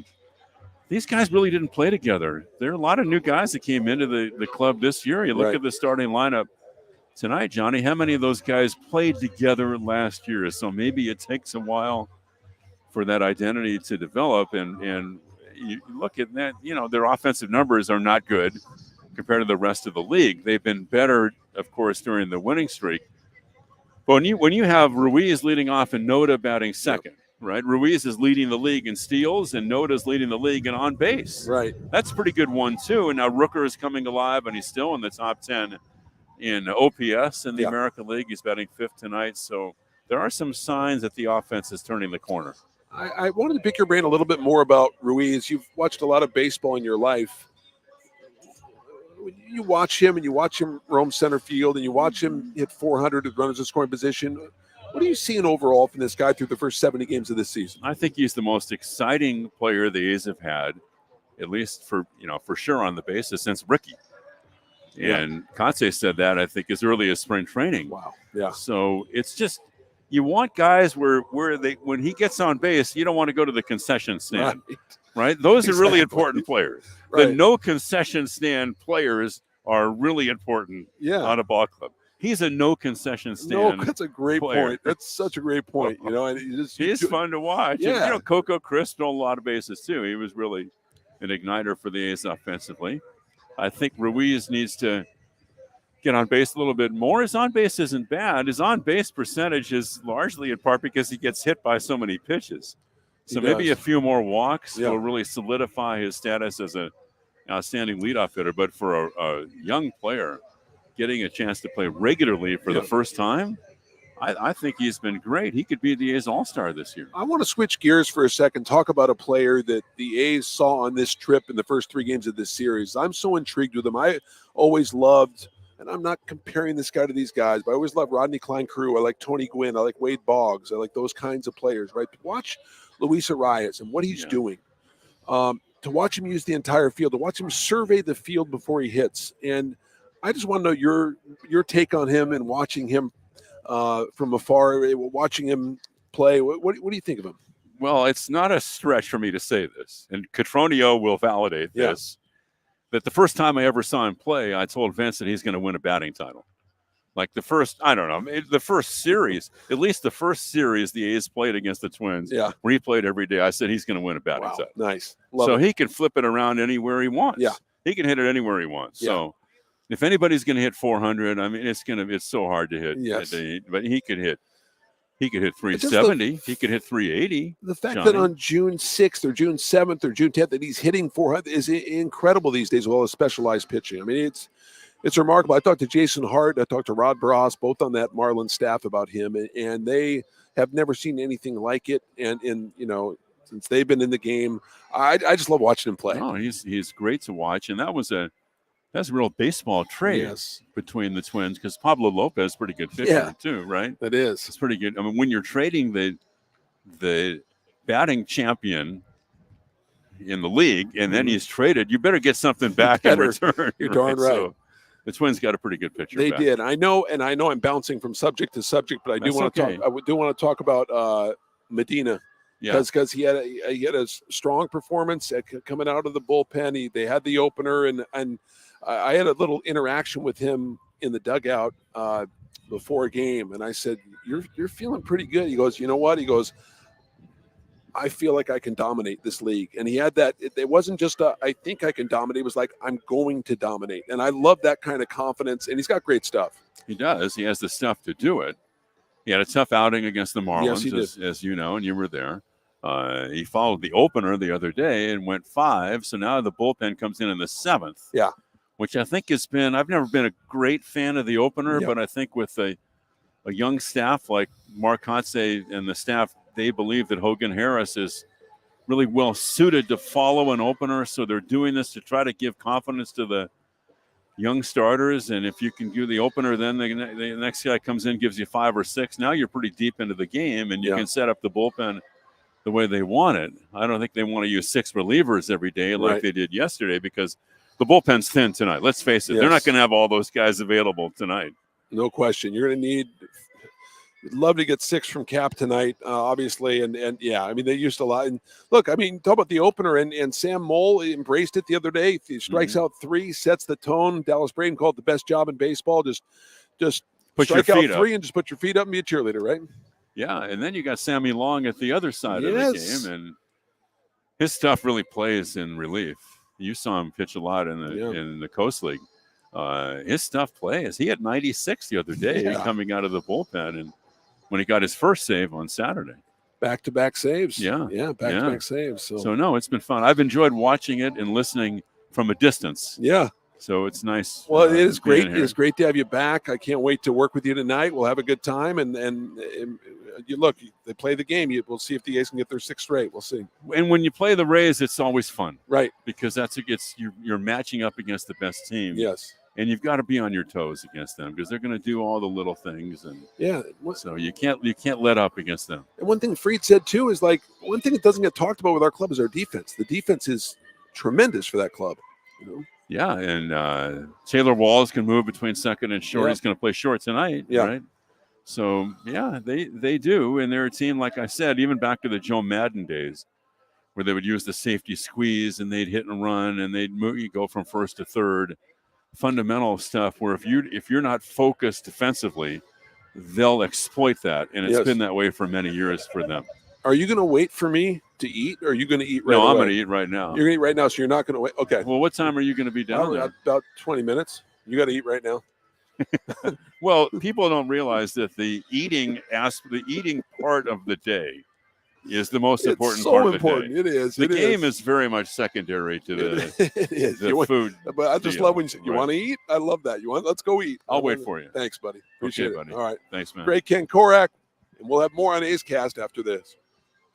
these guys really didn't play together. There are a lot of new guys that came into the club this year. You look at the starting lineup tonight, Johnny, how many of those guys played together last year? So maybe it takes a while for that identity to develop. And you look at that, their offensive numbers are not good compared to the rest of the league. They've been better, of course, during the winning streak. But when you have Ruiz leading off and Noda batting second, right? Ruiz is leading the league in steals, and Noda's leading the league in on base. Right. That's a pretty good 1-2. And now Rooker is coming alive, and he's still in the top 10 in OPS in the American League. He's batting 5th tonight. So there are some signs that the offense is turning the corner. I wanted to pick your brain a little bit more about Ruiz. You've watched a lot of baseball in your life. You watch him, and you watch him roam center field, and you watch him hit 400 with runners in scoring position. What are you seeing overall from this guy through the first 70 games of this season? I think he's the most exciting player the A's have had, at least for sure on the bases since Ricky. And Kotze said that, I think, as early as spring training. Wow. Yeah. So it's just you want guys where when he gets on base, you don't want to go to the concession stand. Right? Those are really important players. The no concession stand players are really important on a ball club. He's a no concession stand. No, that's a great point. That's such a great point. And he's fun to watch. Yeah. And, Coco Crisp stole a lot of bases too. He was really an igniter for the A's offensively. I think Ruiz needs to get on base a little bit more. His on base isn't bad. His on base percentage is largely in part because he gets hit by so many pitches. So maybe a few more walks will really solidify his status as outstanding leadoff hitter. But for a young player, getting a chance to play regularly for the first time, I think he's been great. He could be the A's All-Star this year. I want to switch gears for a second, talk about a player that the A's saw on this trip in the first 3 games of this series. I'm so intrigued with him. I always loved, and I'm not comparing this guy to these guys, but I always loved Rodney Klein-Crew. I like Tony Gwynn. I like Wade Boggs. I like those kinds of players, right? To watch Luis Arias and what he's doing, to watch him use the entire field, to watch him survey the field before he hits. And I just want to know your take on him and watching him from afar, watching him play. What do you think of him? Well, it's not a stretch for me to say this, and Catronio will validate this, that the first time I ever saw him play, I told Vince that he's going to win a batting title. Like the first, I don't know, the first series, at least the first series the A's played against the Twins, where he played every day, I said he's going to win a batting title. Nice. So he can flip it around anywhere he wants. Yeah. He can hit it anywhere he wants. So if anybody's going to hit 400, I mean, it's so hard to hit. Yes. But he could hit 370. He could hit 380. The fact Johnny. that on June 6th or June 7th or June 10th that he's hitting 400 is incredible these days with all the specialized pitching. I mean, it's remarkable. I talked to Jason Hart. I talked to Rod Barras, both on that Marlins staff about him, and they have never seen anything like it. And since they've been in the game, I just love watching him play. Oh, he's great to watch, and that's a real baseball trade between the Twins because Pablo Lopez is pretty good pitcher too, right? It is. It's pretty good. I mean, when you're trading the batting champion in the league and then he's traded, you better get something back in return. You're darn right. So the Twins got a pretty good pitcher. They back. did. I know I'm bouncing from subject to subject, but I do want to talk about Medina. Because he had a strong performance coming out of the bullpen. They had the opener, and I had a little interaction with him in the dugout before a game, and I said, "You're feeling pretty good." He goes, "You know what?" He goes, "I feel like I can dominate this league." And he had that. It wasn't just I think I can dominate. It was like I'm going to dominate, and I love that kind of confidence. And he's got great stuff. He does. He has the stuff to do it. He had a tough outing against the Marlins, yes, as you know, and you were there. He followed the opener the other day and went 5. So now the bullpen comes in the 7th. Yeah. Which I think has been, I've never been a great fan of the opener, but I think with a young staff like Mark Hotze and the staff, they believe that Hogan Harris is really well suited to follow an opener. So they're doing this to try to give confidence to the young starters. And if you can do the opener, then the next guy comes in, gives you 5 or 6. Now you're pretty deep into the game and you can set up the bullpen the way they want it. I don't think they want to use 6 relievers every day like they did yesterday because the bullpen's thin tonight. Let's face it. They're not going to have all those guys available tonight. No question. You're going to need – love to get 6 from Cap tonight, obviously. And I mean, they used a lot. And look, I mean, talk about the opener, and Sam Moll embraced it the other day. He strikes out 3, sets the tone. Dallas Braden called it the best job in baseball. Just put strike your feet out 3 and just put your feet up and be a cheerleader, right? Yeah, and then you got Sammy Long at the other side of the game, and his stuff really plays in relief. You saw him pitch a lot in the Coast League. His stuff plays. He had 96 the other day coming out of the bullpen, and when he got his first save on Saturday. Back-to-back saves. Back-to-back saves. So, no, it's been fun. I've enjoyed watching it and listening from a distance. Yeah. So it's nice. Well, it is great. It's great to have you back. I can't wait to work with you tonight. We'll have a good time. And you look, they play the game. We'll see if the A's can get their 6th straight. We'll see. And when you play the Rays, it's always fun. Right. Because you're matching up against the best team. Yes. And you've got to be on your toes against them because they're going to do all the little things. And so you can't let up against them. And one thing Fried said too is like one thing that doesn't get talked about with our club is our defense. The defense is tremendous for that club. You know? Yeah, and Taylor Walls can move between second and short. He's going to play short tonight, right? So, they do. And they're a team, like I said, even back to the Joe Madden days where they would use the safety squeeze and they'd hit and run and they'd go from first to third. Fundamental stuff where if you're not focused defensively, they'll exploit that. And it's been that way for many years for them. Are you going to wait for me to eat, or are you going to eat right No, away? I'm going to eat right now. You're going to eat right now, so you're not going to wait. Okay. Well, what time are you going to be down there? About 20 minutes. You got to eat right now. Well, people don't realize that the eating part of the day is the most important so part of important. the day. It is. The It game is. is very much secondary to It is. the food. But I just deal. love when you say, you Right. want to eat? I love that. Let's go eat. I'll wait for you. Thanks, buddy. Appreciate buddy. it. All right. Thanks, man. Great Ken Korak. And we'll have more on A's Cast after this.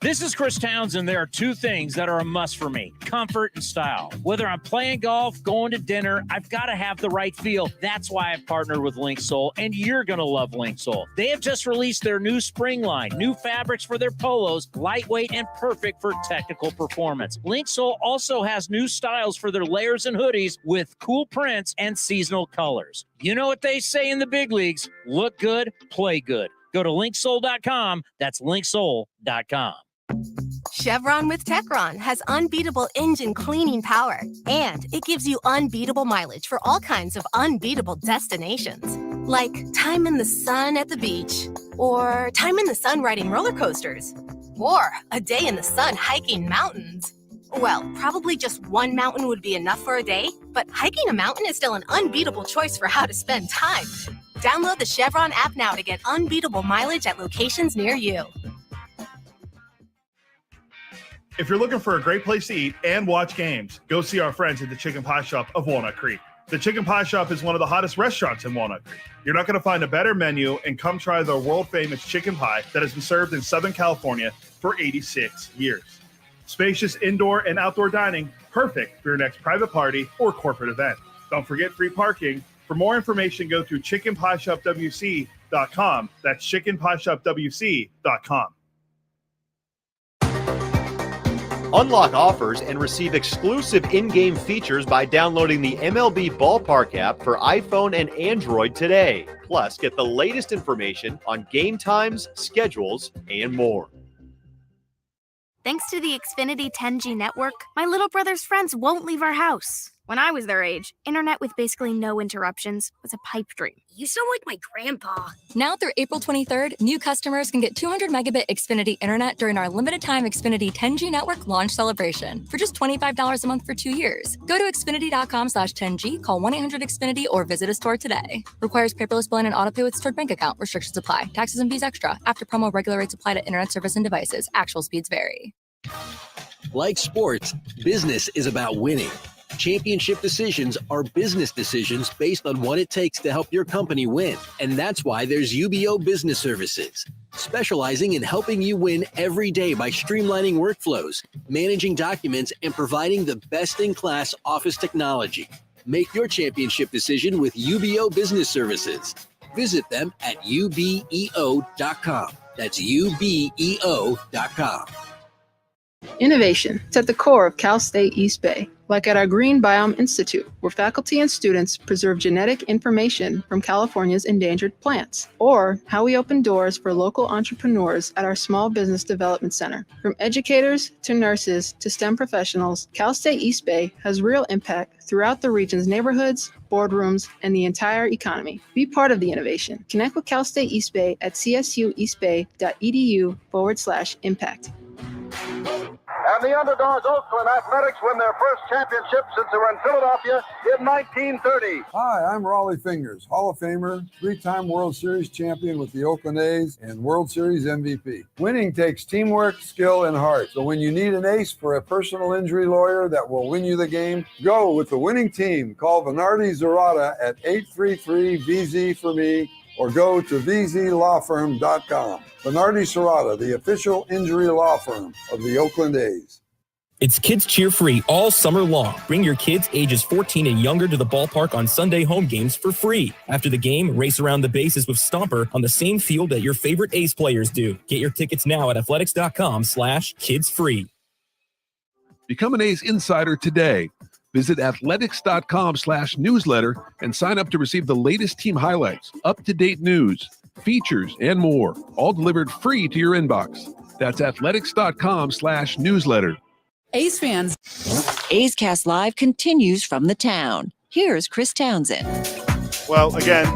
This is Chris Townsend. There are two things that are a must for me: comfort and style. Whether I'm playing golf, going to dinner, I've got to have the right feel. That's why I've partnered with Linksole, and you're going to love Linksole. They have just released their new spring line, new fabrics for their polos, lightweight and perfect for technical performance. Linksole also has new styles for their layers and hoodies with cool prints and seasonal colors. You know what they say in the big leagues: look good, play good. Go to linksole.com. That's linksole.com. Chevron with Techron has unbeatable engine cleaning power, and it gives you unbeatable mileage for all kinds of unbeatable destinations, like time in the sun at the beach, or time in the sun riding roller coasters, or a day in the sun hiking mountains. Well, probably just one mountain would be enough for a day, but hiking a mountain is still an unbeatable choice for how to spend time. Download the Chevron app now to get unbeatable mileage at locations near you. If you're looking for a great place to eat and watch games, go see our friends at the Chicken Pie Shop of Walnut Creek. The Chicken Pie Shop is one of the hottest restaurants in Walnut Creek. You're not going to find a better menu, and come try their world-famous chicken pie that has been served in Southern California for 86 years. Spacious indoor and outdoor dining, perfect for your next private party or corporate event. Don't forget free parking. For more information, go to chickenpieshopwc.com. That's chickenpieshopwc.com. Unlock offers and receive exclusive in-game features by downloading the MLB Ballpark app for iPhone and Android today. Plus, get the latest information on game times, schedules, and more. Thanks to the Xfinity 10G network, my little brother's friends won't leave our house. When I was their age, internet with basically no interruptions was a pipe dream. You sound like my grandpa. Now through April 23rd, new customers can get 200 megabit Xfinity internet during our limited time Xfinity 10G network launch celebration for just $25 a month for 2 years. Go to Xfinity.com/10G, call 1-800-XFINITY, or visit a store today. Requires paperless billing and autopay with stored bank account. Restrictions apply. Taxes and fees extra. After promo, regular rates apply to internet service and devices. Actual speeds vary. Like sports, business is about winning. Championship decisions are business decisions based on what it takes to help your company win. And that's why there's UBO Business Services, specializing in helping you win every day by streamlining workflows, managing documents, and providing the best-in-class office technology. Make your championship decision with UBO Business Services. Visit them at ubeo.com. That's ubeo.com. Innovation is at the core of Cal State East Bay, like at our Green Biome Institute, where faculty and students preserve genetic information from California's endangered plants, or how we open doors for local entrepreneurs at our Small Business Development Center. From educators to nurses to STEM professionals, Cal State East Bay has real impact throughout the region's neighborhoods, boardrooms, and the entire economy. Be part of the innovation. Connect with Cal State East Bay at csueastbay.edu/impact. And the underdogs Oakland Athletics win their first championship since they were in Philadelphia in 1930. Hi, I'm Raleigh Fingers, Hall of Famer, three-time World Series champion with the Oakland A's and World Series MVP. Winning takes teamwork, skill, and heart. So when you need an ace for a personal injury lawyer that will win you the game, go with the winning team. Call Venardi Zerata at 833-VZ-for-me or go to vzlawfirm.com. Venardi Zerata, the official injury law firm of the Oakland A's. It's Kids Cheer Free all summer long. Bring your kids ages 14 and younger to the ballpark on Sunday home games for free. After the game, race around the bases with Stomper on the same field that your favorite A's players do. Get your tickets now at athletics.com/kidsfree. Become an A's insider today. Visit athletics.com/newsletter and sign up to receive the latest team highlights, up-to-date news, features, and more, all delivered free to your inbox. That's athletics.com/newsletter. A's fans. A's Cast Live continues from the town. Here's Chris Townsend. Well, again,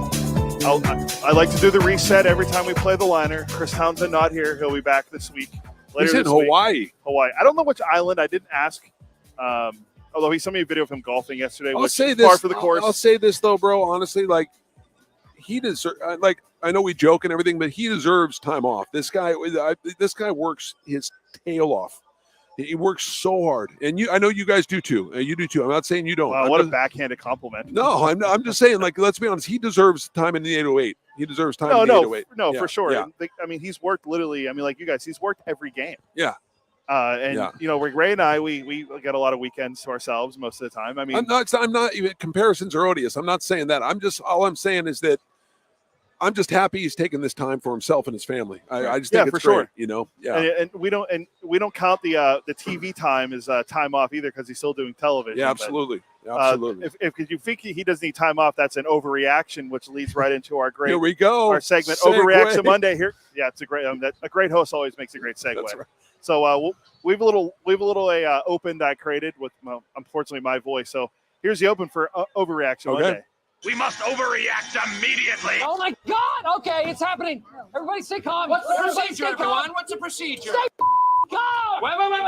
I like to do the reset every time we play the liner. Chris Townsend not here. He'll be back this week. He's in Hawaii. Hawaii. I don't know which island. I didn't ask. Although he sent me a video of him golfing yesterday. I'll which say is this. par for the course. I'll say this though, bro. Honestly, like he deserves. Like I know we joke and everything, but he deserves time off. This guy works his tail off. He works so hard, and I know you guys do too. You do too. I'm not saying you don't. Wow, what a backhanded compliment. No, I'm just saying, like, let's be honest. He deserves time in the 808. He deserves time in the 808. No, Yeah, for sure. Yeah. I mean, he's worked literally. I mean, like you guys, he's worked every game. Yeah. You know, Ray and I, we get a lot of weekends to ourselves most of the time. I mean, I'm not even, comparisons are odious. I'm not saying that. All I'm saying is that I'm just happy he's taking this time for himself and his family. I just think it's for great, sure. you know. Yeah. And we don't count the TV time as time off either because he's still doing television. Yeah, absolutely. Absolutely. If you think he doesn't need time off, that's an overreaction, which leads right into our great. Here we go. Our segment, Segue. Overreaction Monday. Here, yeah, it's a great. A great host always makes a great segue. That's right. So we have a little open that I created with unfortunately my voice. So here's the open for Overreaction Monday. We must overreact immediately. Oh my God! Okay, it's happening. Everybody stay calm. What's the procedure, everyone? What's the procedure? Stay calm. Wait. Everybody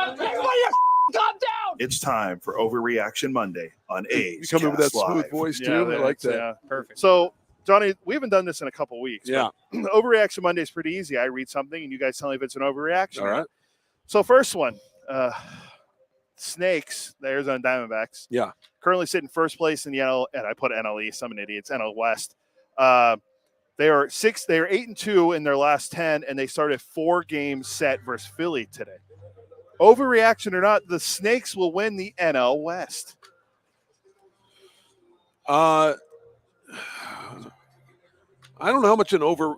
calm down. It's time for Overreaction Monday on A's. You come in with that Cast smooth Live. voice too. I like that. Yeah, perfect. So Johnny, we haven't done this in a couple weeks. Yeah. But Overreaction Monday is pretty easy. I read something and you guys tell me if it's an overreaction. All right. So first one, Snakes, the Arizona Diamondbacks. Yeah. Currently sitting first place in the NL, and I put NL East. I'm an idiot. It's NL West. They are 8-2 in their last 10, and they started 4-game set versus Philly today. Overreaction or not, the Snakes will win the NL West. I don't know how much an over.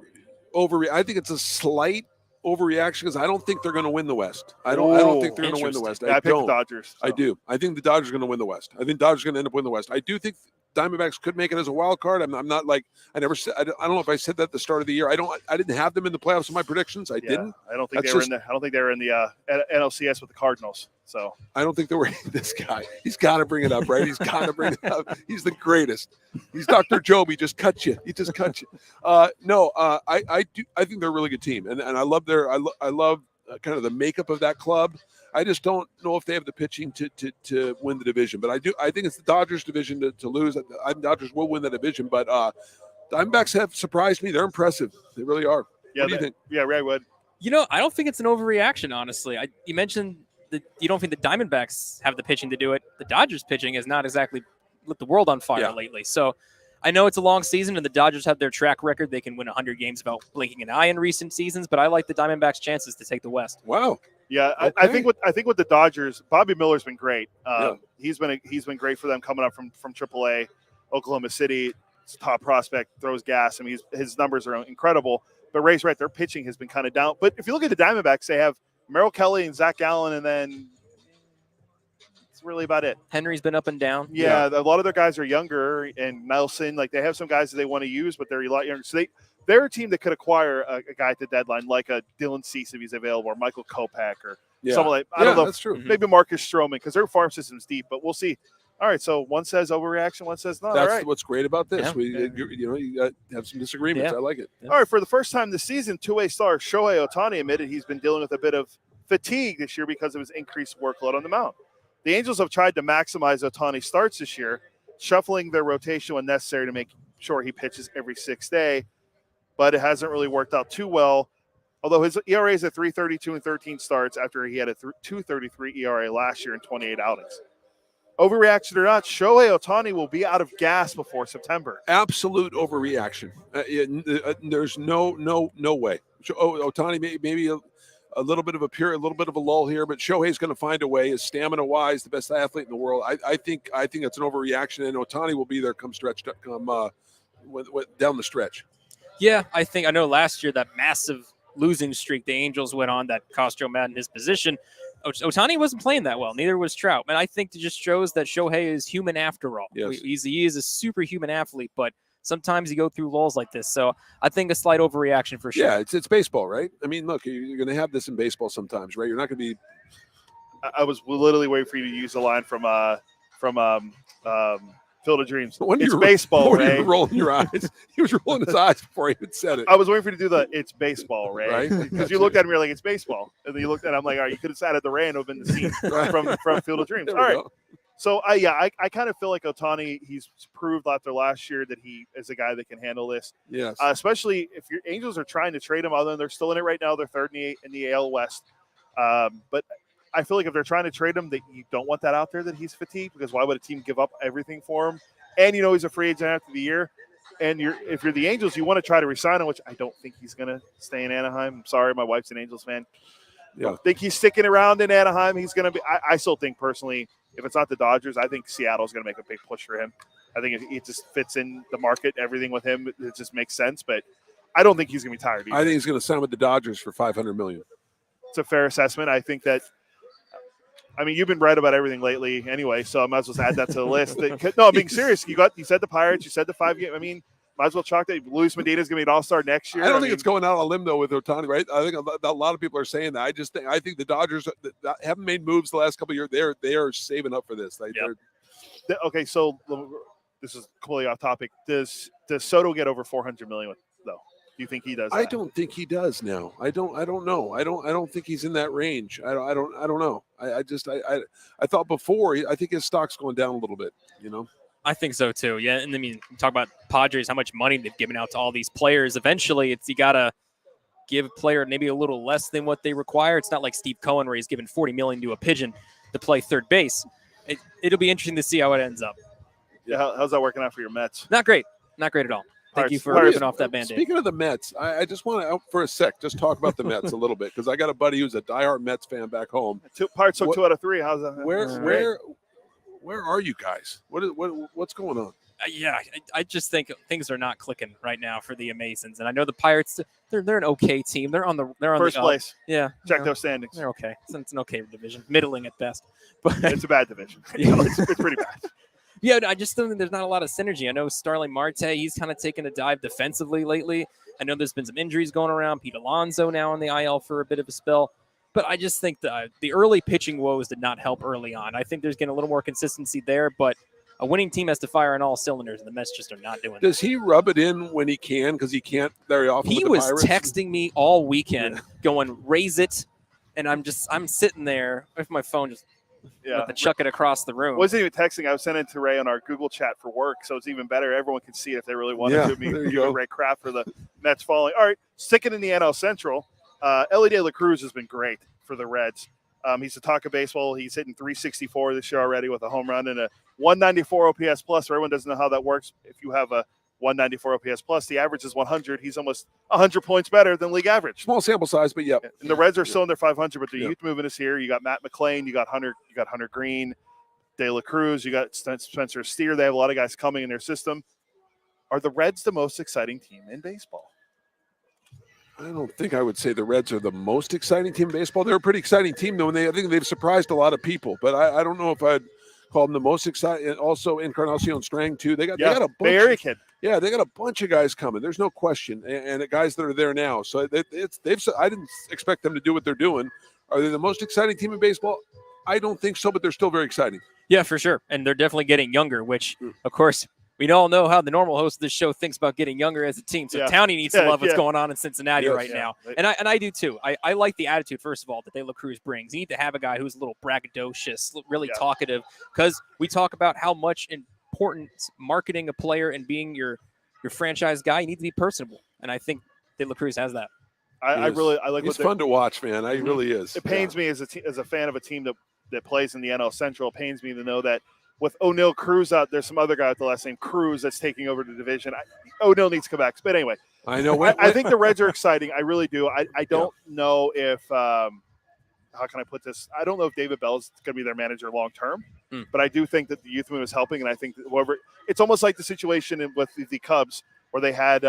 I think it's a slight overreaction because I don't think they're going to win the West. I don't think they're going to win the West. I picked the Dodgers. I do. I think the Dodgers are going to win the West. I think Dodgers are going to end up winning the West. I do think Diamondbacks could make it as a wild card. I'm not like I never said. I don't know if I said that at the start of the year. I didn't have them in the playoffs in my predictions. I didn't. I don't think they were in the. I don't think they were in the NLCS with the Cardinals. So I don't think they were. This guy. He's got to bring it up, right? He's got to bring it up. He's the greatest. He's Dr. Job. He just cut you. He just cut you. No. I do. I think they're a really good team, and I love their. I love kind of the makeup of that club. I just don't know if they have the pitching to win the division. But I do. I think it's the Dodgers' division to lose. Dodgers will win the division. But Diamondbacks have surprised me. They're impressive. They really are. Yeah, what do you think? Yeah, Ray Wood. You know, I don't think it's an overreaction, honestly. You mentioned that you don't think the Diamondbacks have the pitching to do it. The Dodgers' pitching has not exactly lit the world on fire lately. So I know it's a long season, and the Dodgers have their track record. They can win 100 games without blinking an eye in recent seasons. But I like the Diamondbacks' chances to take the West. Wow. Yeah, okay. I think with the Dodgers, Bobby Miller's been great. He's been great for them coming up from AAA, Oklahoma City. Top prospect, throws gas. I mean, his numbers are incredible. But Ray's right, their pitching has been kind of down. But if you look at the Diamondbacks, they have Merrill Kelly and Zach Gallen, and then it's really about it. Henry's been up and down. Yeah, a lot of their guys are younger, and Nelson, like they have some guys that they want to use, but they're a lot younger. So they're a team that could acquire a guy at the deadline, like a Dylan Cease if he's available, or Michael Kopech, or someone like I don't know. That's true. Maybe Marcus Stroman, because their farm system's deep. But we'll see. All right, so one says overreaction, one says not. That's all right. what's great about this. You have some disagreements. I like it. All right, for the first time this season, two-way star Shohei Ohtani admitted he's been dealing with a bit of fatigue this year because of his increased workload on the mound. The Angels have tried to maximize Ohtani's starts this year, shuffling their rotation when necessary to make sure he pitches every sixth day, but it hasn't really worked out too well. Although his ERA is at 3.32 in 13 starts after he had a 2.33 ERA last year in 28 outings. Overreaction or not, Shohei Ohtani will be out of gas before September. Absolute overreaction. There's no way. Ohtani maybe a little bit of a little bit of a lull here, but Shohei's going to find a way. His stamina-wise, the best athlete in the world. I think it's an overreaction, and Ohtani will be there come down the stretch. Yeah, I know last year that massive losing streak the Angels went on that cost Joe Madden his position. Ohtani wasn't playing that well. Neither was Trout. And I think it just shows that Shohei is human after all. Yes. He is a superhuman athlete, but sometimes you go through lulls like this. So I think a slight overreaction for sure. Yeah, it's baseball, right? I mean, look, you're going to have this in baseball sometimes, right? You're not going to be. I was literally waiting for you to use the line from Field of Dreams. It's baseball, Ray. You were rolling your eyes. He was rolling his eyes before he even said it. I was waiting for you to do the "it's baseball," Ray, right? Because you looked at me like it's baseball, and then you looked at it, I'm like, all right, you could have sat at the Ray and have been the scene from Field of Dreams. All right. Go. So I kind of feel like Ohtani, he's proved after last year that he is a guy that can handle this. Yes. Especially if your Angels are trying to trade him, other than they're still in it right now. They're third in the AL West. But I feel like if they're trying to trade him, that you don't want that out there that he's fatigued, because why would a team give up everything for him? And he's a free agent after the year. And if you're the Angels, you want to try to resign him, which I don't think he's going to stay in Anaheim. I'm sorry, my wife's an Angels fan. I don't think he's sticking around in Anaheim. He's going to be. I still think personally, if it's not the Dodgers, I think Seattle's going to make a big push for him. I think it just fits in the market, everything with him. It just makes sense. But I don't think he's going to be tired either. I think he's going to sign with the Dodgers for $500 million. It's a fair assessment. I think that. I mean, you've been right about everything lately, anyway. So I might as well add that to the list. No, I'm being serious. You said the Pirates. You said the 5 game. I mean, might as well chalk that. Luis Medina is going to be an all-star next year. I don't think it's going out on a limb though with Ohtani, right? I think a lot of people are saying that. I think the Dodgers haven't made moves the last couple of years. They are saving up for this. Okay, so this is completely off topic. Does Soto get over $400 million though? Do you think he does? I don't think he does now. I don't know. I don't think he's in that range. I don't know. I thought before. I think his stock's going down a little bit. I think so too. Yeah, and I mean, talk about Padres, how much money they've given out to all these players. Eventually, you gotta give a player maybe a little less than what they require. It's not like Steve Cohen where he's given $40 million to a pigeon to play third base. It'll be interesting to see how it ends up. Yeah, how's that working out for your Mets? Not great at all. Thank you for ripping off that Band-Aid. Speaking of the Mets, I just want to, for a sec, just talk about the Mets a little bit, because I got a buddy who's a diehard Mets fan back home. 2 out of 3. How's that? Where are you guys? What's going on? I just think things are not clicking right now for the Amazons, and I know the Pirates. They're an okay team. They're on first place. Yeah, check those standings. They're okay. It's an okay division, middling at best. But it's a bad division. It's pretty bad. Yeah, I just think there's not a lot of synergy. I know Starling Marte, he's kind of taken a dive defensively lately. I know there's been some injuries going around. Pete Alonso now on the IL for a bit of a spell. But I just think the early pitching woes did not help early on. I think there's getting a little more consistency there, but a winning team has to fire on all cylinders, and the Mets just are not doing that. Does he rub it in when he can, because he can't very often He with was the Pirates? texting me all weekend going, raise it, and I'm sitting there with my phone just to chuck it across the room. Wasn't even texting. I was sending it to Ray on our Google chat for work, so it's even better. Everyone can see it if they really wanted to. There you go. Ray crap for the Mets falling. All right, sticking in the NL Central, Ellie De La Cruz has been great for the Reds. He's the talk of baseball. He's hitting 364 this year already with a home run and a 194 OPS plus. For everyone doesn't know how that works, if you have a 194 OPS plus, the average is 100. He's almost 100 points better than league average. Small sample size, but yep. And the Reds are still in their 500, but the youth movement is here. You got Matt McClain, you got Hunter Green, De La Cruz, you got Spencer Steer. They have a lot of guys coming in their system. Are the Reds the most exciting team in baseball? I don't think I would say the Reds are the most exciting team in baseball. They're a pretty exciting team, though, and I think they've surprised a lot of people. But I don't know if I'd call them the most exciting. Also, Encarnacion Strang too. They got a bunch. Bay Area kid. Yeah, they got a bunch of guys coming. There's no question, and the guys that are there now. So they've. I didn't expect them to do what they're doing. Are they the most exciting team in baseball? I don't think so, but they're still very exciting. Yeah, for sure, and they're definitely getting younger. Which, of course, we all know how the normal host of this show thinks about getting younger as a team. So Townie needs to love what's going on in Cincinnati right now, and I do too. I like the attitude, first of all, that De La Cruz brings. You need to have a guy who's a little braggadocious, really talkative, because we talk about how much important marketing a player and being your franchise guy. You need to be personable, and I think De La Cruz has that. I like. He's fun to watch, man. He really is. It pains me as a fan of a team that plays in the NL Central. It pains me to know that with O'Neill Cruz out, there's some other guy with the last name Cruz that's taking over the division. O'Neill needs to come back. But anyway, I know. I think the Reds are exciting. I really do. I don't know if how can I put this? I don't know if David Bell is going to be their manager long term, but I do think that the youth movement is helping, and I think that it's almost like the situation with the Cubs where they had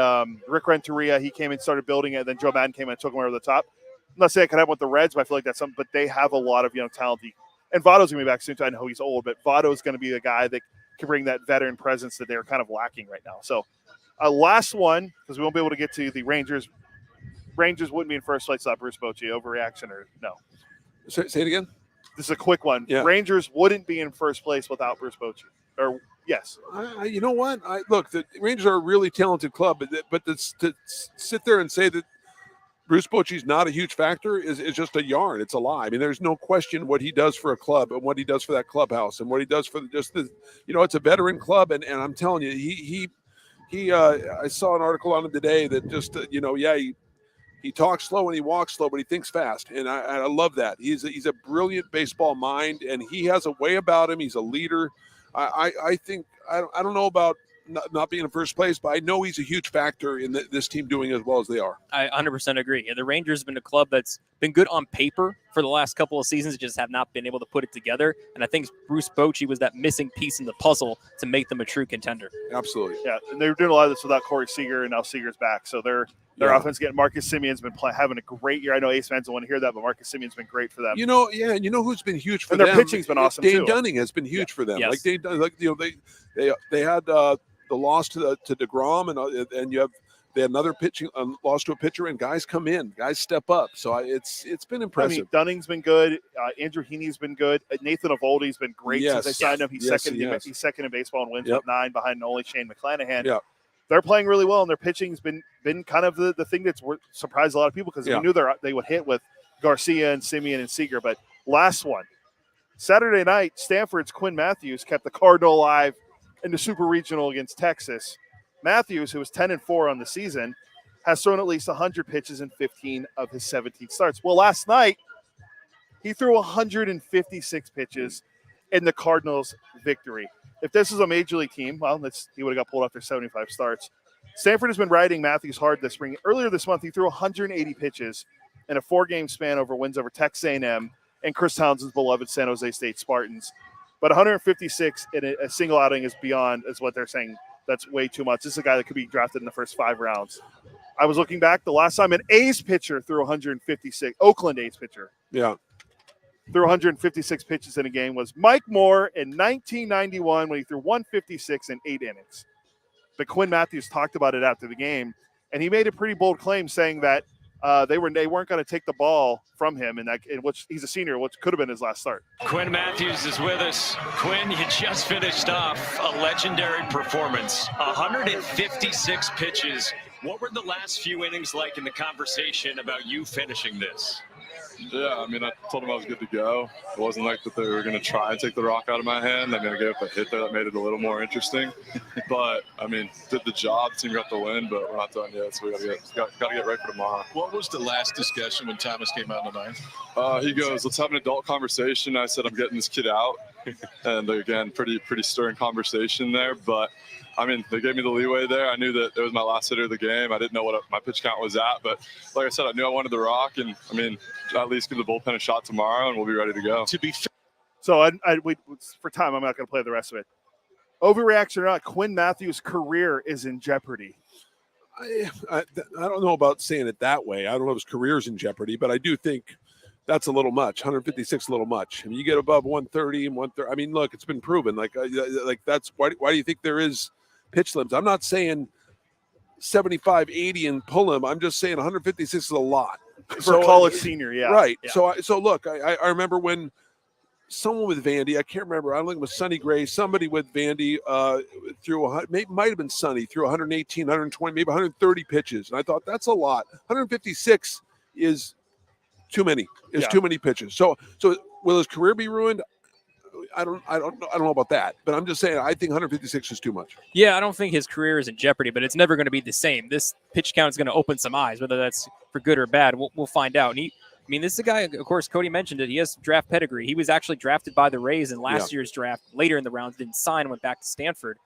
Rick Renteria. He came and started building it, and then Joe Madden came and took him over the top. I'm not saying I can have with the Reds, but I feel like that's something. But they have a lot of young talent. And Votto's going to be back soon, too. I know he's old, but Votto's going to be the guy that can bring that veteran presence that they're kind of lacking right now. So, last one, because we won't be able to get to the Rangers. Rangers wouldn't be in first place without Bruce Bochy. Overreaction or no? Say it again. This is a quick one. Yeah. Rangers wouldn't be in first place without Bruce Bochy. Or yes. You know what? Look, the Rangers are a really talented club, but to sit there and say that Bruce Bochy's not a huge factor is just a yarn. It's a lie. I mean, there's no question what he does for a club and what he does for that clubhouse and what he does for it's a veteran club. And I'm telling you, he I saw an article on him today that just, He talks slow and he walks slow, but he thinks fast, and I love that. He's a brilliant baseball mind, and he has a way about him. He's a leader. I think I don't know about not being in first place, but I know he's a huge factor in this team doing as well as they are. I 100% agree. Yeah, the Rangers have been a club that's been good on paper for the last couple of seasons, just have not been able to put it together. And I think Bruce Bochy was that missing piece in the puzzle to make them a true contender. Absolutely. Yeah, and they're doing a lot of this without Corey Seager, and now Seager's back. So their offense getting Marcus Simeon's been having a great year. I know Ace fans don't want to hear that, but Marcus Simeon's been great for them. You know who's been huge for and them? Their pitching's been awesome Dane too. Dunning has been huge for them. Yes. Like they had the loss to DeGrom, and they had another pitching loss to a pitcher, and guys come in, guys step up. So it's been impressive. I mean, Dunning's been good. Andrew Heaney's been good. Nathan Eovaldi's been great since they signed him. He's second in baseball and wins with 9 behind only Shane McClanahan. Yeah. They're playing really well, and their pitching's been kind of the thing that's surprised a lot of people because we knew they would hit with Garcia and Simeon and Seager. But last one, Saturday night, Stanford's Quinn Matthews kept the Cardinal alive in the Super Regional against Texas. Matthews, who was 10-4 on the season, has thrown at least 100 pitches in 15 of his 17 starts. Well, last night, he threw 156 pitches in the Cardinals' victory. If this is a major league team, well, he would have got pulled after 75 starts. Stanford has been riding Matthews hard this spring. Earlier this month, he threw 180 pitches in a 4-game span over wins over Texas A&M and Chris Townsend's beloved San Jose State Spartans. But 156 in a single outing is what they're saying. That's way too much. This is a guy that could be drafted in the first 5 rounds. I was looking back, the last time an A's pitcher threw 156, Oakland A's pitcher. Yeah. Threw 156 pitches in a game was Mike Moore in 1991 when he threw 156 in 8 innings. But Quinn Matthews talked about it after the game, and he made a pretty bold claim saying that they weren't going to take the ball from him, in which he's a senior, which could have been his last start. Quinn Matthews is with us. Quinn, you just finished off a legendary performance, 156 pitches. What were the last few innings like in the conversation about you finishing this? Yeah, I mean, I told them I was good to go. It wasn't like that they were going to try and take the rock out of my hand. I'm going to give up a hit there that made it a little more interesting. But, I mean, did the job. The team got the win, but we're not done yet, so we got to get ready for tomorrow. What was the last discussion when Thomas came out in the ninth? He goes, let's have an adult conversation. I said, I'm getting this kid out. And, again, pretty stirring conversation there. But, I mean, they gave me the leeway there. I knew that it was my last hitter of the game. I didn't know what my pitch count was at. But, like I said, I knew I wanted the rock. And, I mean, at least give the bullpen a shot tomorrow, and we'll be ready to go. So, for time, I'm not going to play the rest of it. Overreaction or not, Quinn Matthews' career is in jeopardy. I don't know about saying it that way. I don't know if his career's in jeopardy, but I do think that's a little much. 156 a little much. I mean, you get above 130 and 130. I mean, look, it's been proven. Like that's why do you think there is pitch limits? I'm not saying 75, 80 and pull him. I'm just saying 156 is a lot. For a college senior, yeah. Right. Yeah. So look, I remember when someone with Vandy, I can't remember, I don't think it was Sonny Gray, somebody with Vandy might have been Sonny, threw 118, 120, maybe 130 pitches. And I thought that's a lot. 156 is too many. Too many pitches. So will his career be ruined? I don't know about that, but I'm just saying I think 156 is too much. Yeah, I don't think his career is in jeopardy, but it's never going to be the same. This pitch count is going to open some eyes, whether that's for good or bad. We'll find out. And this is a guy, of course, Cody mentioned it. He has draft pedigree. He was actually drafted by the Rays in last year's draft. Later in the rounds, didn't sign, went back to Stanford.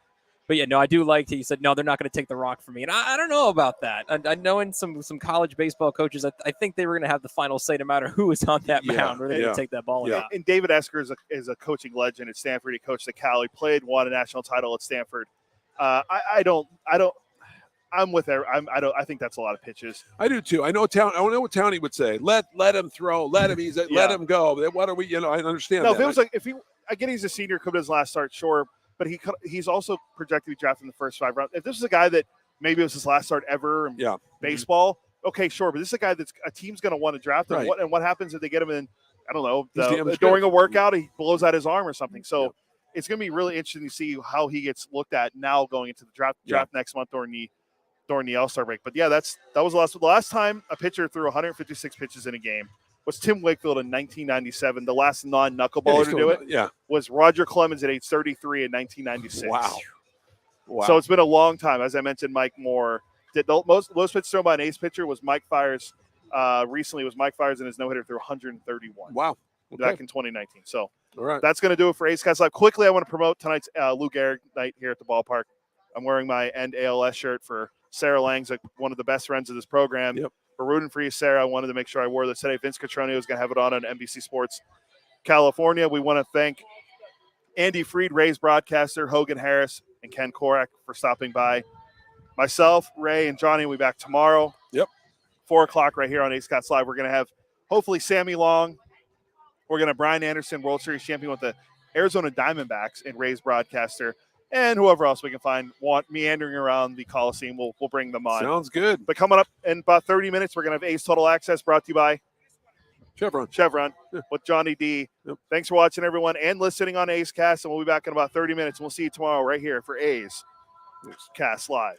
But yeah, no, I do like he said, no, they're not going to take the rock from me. And I don't know about that. I know in some college baseball coaches, I think they were going to have the final say no matter who is on that mound, where they're going to take that ball or not. And David Esker is a coaching legend at Stanford. He coached at Cal. He won a national title at Stanford. I'm with her. I think that's a lot of pitches. I do too. I know what Townie would say. Let him throw. Let him go. What are we? I understand. No, that. I get he's a senior, could be his last start, sure. But he's also projected to be drafted in the first 5 rounds. If this is a guy that maybe it was his last start ever in baseball, okay, sure. But this is a guy that's a team's going to want to draft him. Right. What happens if they get him in, I don't know, during a workout, he blows out his arm or something. So it's going to be really interesting to see how he gets looked at now going into the draft next month during the All-Star break. But, yeah, that was the last time a pitcher threw 156 pitches in a game was Tim Wakefield in 1997. The last non-knuckleballer to do it was Roger Clemens at age 33 in 1996. Wow. So it's been a long time. As I mentioned, Mike Moore. Most pitches thrown by an ace pitcher was Mike Fiers recently was Mike Fiers and his no-hitter threw 131. Wow. Back in 2019. So all right, that's going to do it for Ace Cast Live. Quickly, I want to promote tonight's Lou Gehrig night here at the ballpark. I'm wearing my End ALS shirt for Sarah Lang's, one of the best friends of this program. Yep. We're rooting for you, Sarah. I wanted to make sure I wore this today. Vince Cotroneo is going to have it on NBC Sports California. We want to thank Andy Freed, Ray's broadcaster, Hogan Harris, and Ken Korak for stopping by. Myself, Ray, and Johnny will be back tomorrow. Yep. 4 o'clock right here on Ace Cast Live. We're going to have hopefully Sammy Long. We're going to have Brian Anderson, World Series champion with the Arizona Diamondbacks, and Ray's broadcaster, and whoever else we can find meandering around the Coliseum. We'll bring them on. Sounds good. But coming up in about 30 minutes, we're going to have Ace Total Access brought to you by Chevron with Johnny D. Yep. Thanks for watching, everyone, and listening on Ace Cast, and we'll be back in about 30 minutes. We'll see you tomorrow right here for Ace Cast Live.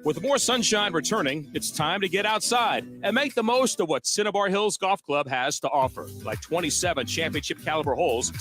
With more sunshine returning, it's time to get outside and make the most of what Cinnabar Hills Golf Club has to offer. Like 27 championship caliber holes,